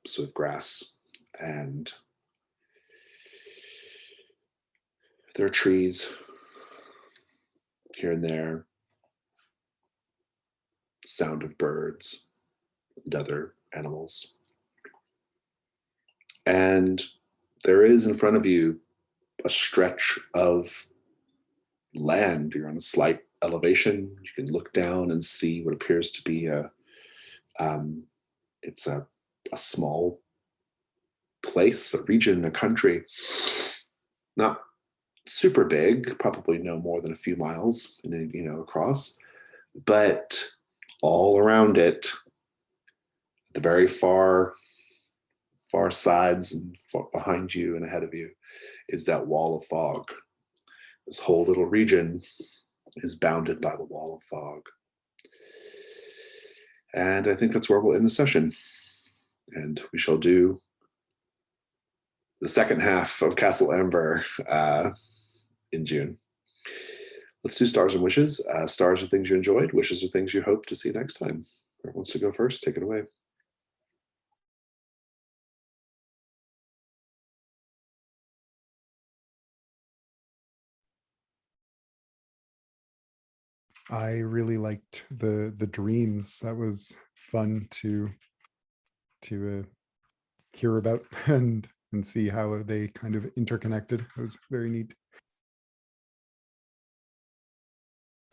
sort of grass, and there are trees here and there, sound of birds and other animals. And there is in front of you a stretch of land. You're on a slight elevation. You can look down and see what appears to be it's a small place, a region, a country, not super big, probably no more than a few miles, across, but all around it, the very far sides and behind you and ahead of you, is that wall of fog. This whole little region is bounded by the wall of fog. And I think that's where we'll end the session. And we shall do the second half of Castle Amber in June. Let's do stars and wishes. Stars are things you enjoyed. Wishes are things you hope to see next time. Whoever wants to go first, take it away. I really liked the dreams. That was fun to hear about and see how they kind of interconnected. It was very neat.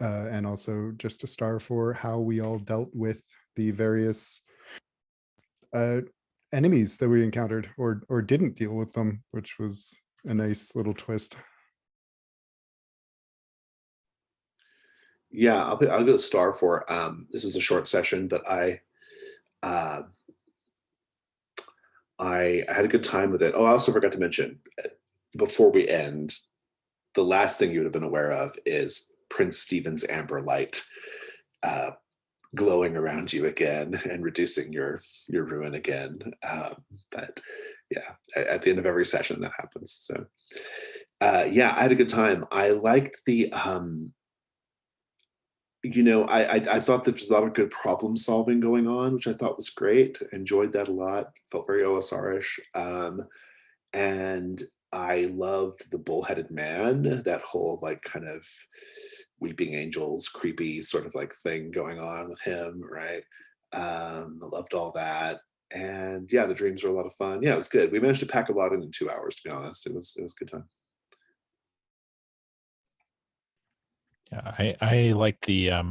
And also just a star for how we all dealt with the various enemies that we encountered or didn't deal with them, which was a nice little twist. Yeah, I'll go star for this is a short session, but I had a good time with it. Oh, I also forgot to mention before we end, the last thing you would have been aware of is Prince Stephen's amber light glowing around you again and reducing your ruin again. But yeah, at the end of every session that happens. So yeah, I had a good time. I liked the I thought there was a lot of good problem solving going on, which I thought was great. Enjoyed that a lot. Felt very OSR-ish. And I loved the bullheaded man, that whole like kind of weeping angels, creepy sort of like thing going on with him, right? I loved all that. And yeah, the dreams were a lot of fun. Yeah, it was good. We managed to pack a lot in 2 hours, to be honest. It was a good time. Yeah, I like the I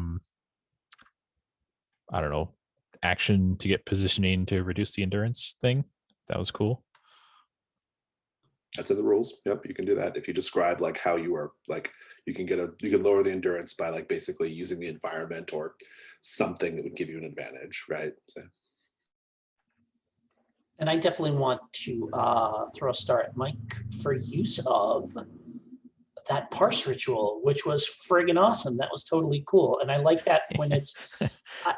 don't know, action to get positioning to reduce the endurance thing. That was cool. That's in the rules. Yep, you can do that. If you describe like how you are, like you can lower the endurance by like basically using the environment or something that would give you an advantage, right? So. And I definitely want to throw a star at Mike for use of that parse ritual, which was friggin' awesome. That was totally cool. And I like that when it's,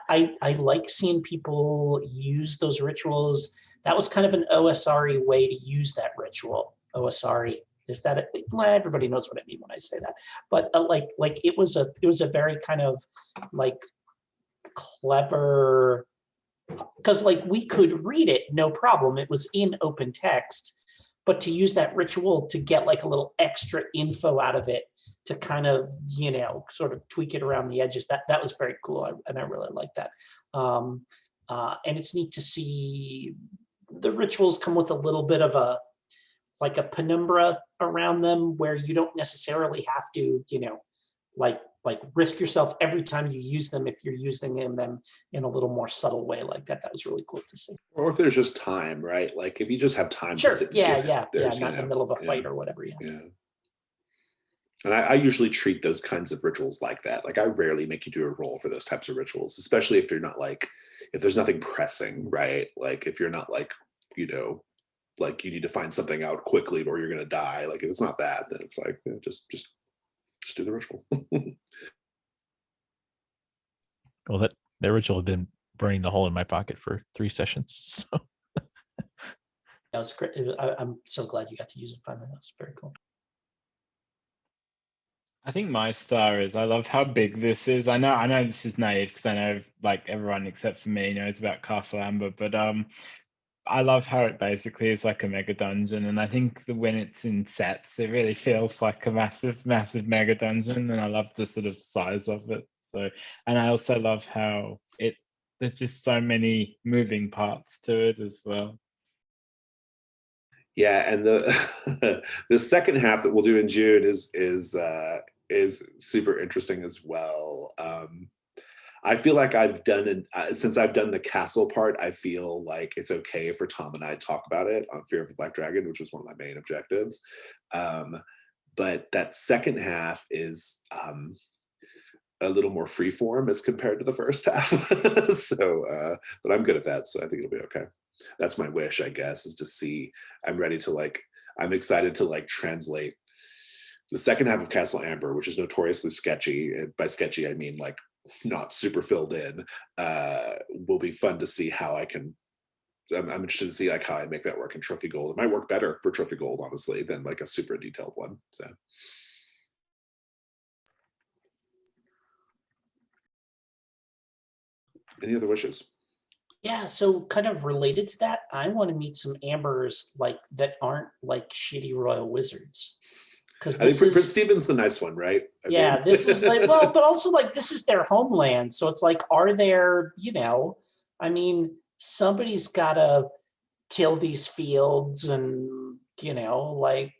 I like seeing people use those rituals. That was kind of an OSR-y way to use that ritual. OSR-y, is that it? Well, everybody knows what I mean when I say that. But like it was a very kind of like clever, because like we could read it, no problem. It was in open text. But to use that ritual to get like a little extra info out of it to kind of, sort of tweak it around the edges, that was very cool. And I really like that. And it's neat to see the rituals come with a little bit of a penumbra around them where you don't necessarily have to, like risk yourself every time you use them if you're using them in a little more subtle way like that. That was really cool to see. Or if there's just time, right? Like if you just have time Sure. to sit Yeah, and not in the middle of a fight or whatever. Yeah. And I usually treat those kinds of rituals like that. Like I rarely make you do a roll for those types of rituals, especially if you're not like, if there's nothing pressing, right? Like if you're not like, like you need to find something out quickly or you're going to die. Like if it's not that, then it's like, just do the ritual. Well, that ritual had been burning the hole in my pocket for 3 sessions. So That was great. I'm so glad you got to use it finally. That was very cool. I think my star is I love how big this is. I know this is naive because I know like everyone except for me knows about Castle Amber, but I love how it basically is like a mega dungeon, and I think that when it's in sets, it really feels like a massive mega dungeon, and I love the sort of size of it. So, and I also love how there's just so many moving parts to it as well. Yeah, and the the second half that we'll do in June is super interesting as well. I feel like I've done since I've done the castle part, I feel like it's okay for Tom and I talk about it on Fear of the Black Dragon, which was one of my main objectives. But that second half is a little more freeform as compared to the first half. So, but I'm good at that, so I think it'll be okay. That's my wish, I guess, is to see. I'm ready to like. I'm excited to like translate the second half of Castle Amber, which is notoriously sketchy. And by sketchy, I mean like not super filled in. Will be fun to see how I can. I'm interested to see like how I make that work in Trophy Gold. It might work better for Trophy Gold, honestly, than like a super detailed one. So. Any other wishes? Yeah, so kind of related to that, I want to meet some Ambers like that aren't like shitty royal wizards. Because I think this Prince is Stephen's the nice one, right? yeah, this is like well, but also like this is their homeland. So it's like, are there, I mean, somebody's gotta till these fields and like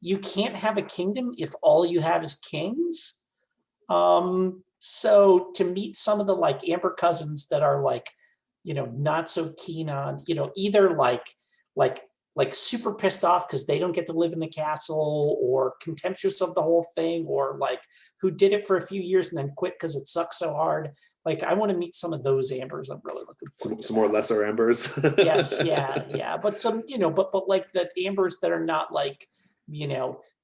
you can't have a kingdom if all you have is kings. So to meet some of the like Amber cousins that are like, not so keen on, either like super pissed off because they don't get to live in the castle, or contemptuous of the whole thing, or like who did it for a few years and then quit because it sucks so hard. Like I want to meet some of those Ambers. I'm really looking forward to some more lesser Ambers. yes, yeah. But some, but like the Ambers that are not like,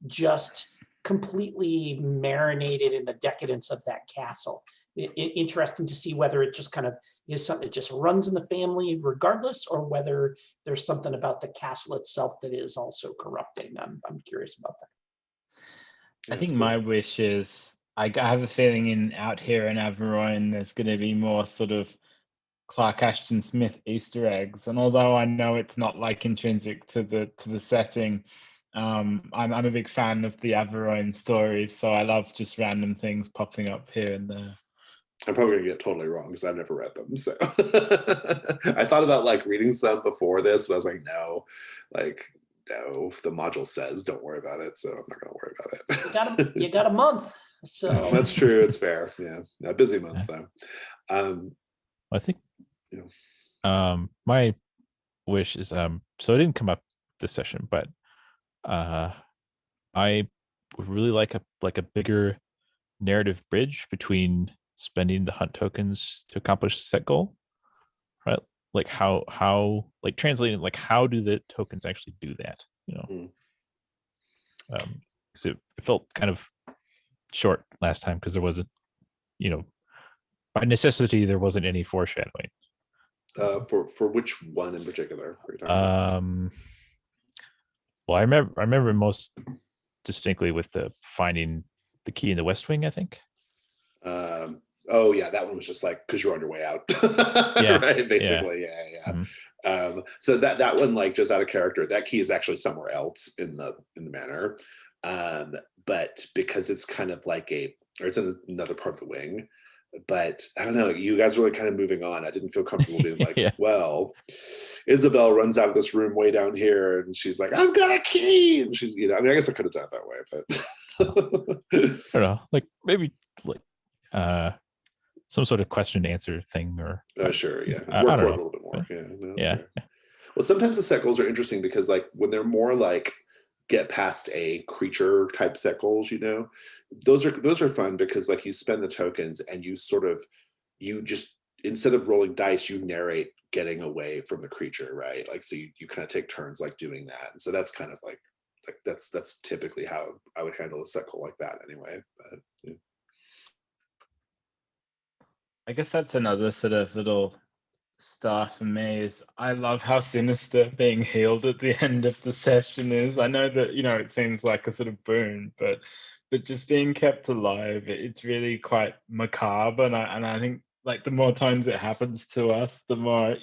just completely marinated in the decadence of that castle. Interesting to see whether it just kind of is something that just runs in the family regardless, or whether there's something about the castle itself that is also corrupting. I'm curious about that. I think my wish is I have a feeling out here in Averoigne there's going to be more sort of Clark Ashton Smith Easter eggs, and although I know it's not like intrinsic to the setting, I'm a big fan of the Averoigne stories, so I love just random things popping up here and there. I'm probably gonna get totally wrong because I've never read them. So I thought about like reading some before this, but I was like, no, the module says don't worry about it, so I'm not gonna worry about it. You got a month, so that's true. It's fair. Yeah, a busy month though. I think my wish is so it didn't come up this session, but I would really like a bigger narrative bridge between spending the hunt tokens to accomplish the set goal, right? Like how like translating, like how do the tokens actually do that, because it felt kind of short last time because there wasn't, by necessity there wasn't any foreshadowing. For which one in particular are you talking about? Well, I remember most distinctly with the finding the key in the West Wing, I think. Oh yeah, that one was just like because you're on your way out. Yeah, right, basically. Yeah. Mm-hmm. So that one, like just out of character, that key is actually somewhere else in the manor, but because it's kind of like it's in another part of the wing. But I don't know, you guys were like kind of moving on. I didn't feel comfortable being like, yeah. Well, Isabel runs out of this room way down here and she's like, I've got a key. And she's, I mean, I guess I could have done it that way, but I don't know, like maybe like some sort of question and answer thing, or sure, yeah. Work for it a little bit more. Yeah. Well, sometimes the set goals are interesting because like when they're more like get past a creature type set goals, those are fun because like you spend the tokens and you just instead of rolling dice, you narrate getting away from the creature, right? Like so you kind of take turns like doing that. And so that's kind of like that's typically how I would handle a set goal like that anyway. But yeah. I guess that's another sort of little star for me is I love how sinister being healed at the end of the session is. I know that it seems like a sort of boon, but just being kept alive, it's really quite macabre, and I think like the more times it happens to us, the more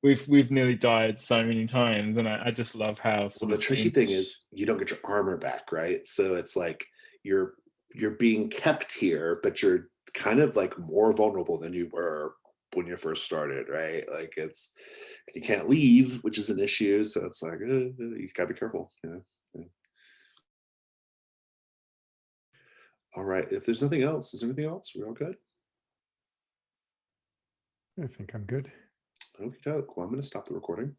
we've nearly died so many times, and I just love how the tricky thing is you don't get your armor back, right? So it's like you're being kept here, but you're kind of like more vulnerable than you were when you first started, right? Like you can't leave, which is an issue. So it's like you gotta be careful. Yeah. All right. If there's nothing else, is there anything else? We're all good. I think I'm good. Okay, doke. Well, I'm going to stop the recording.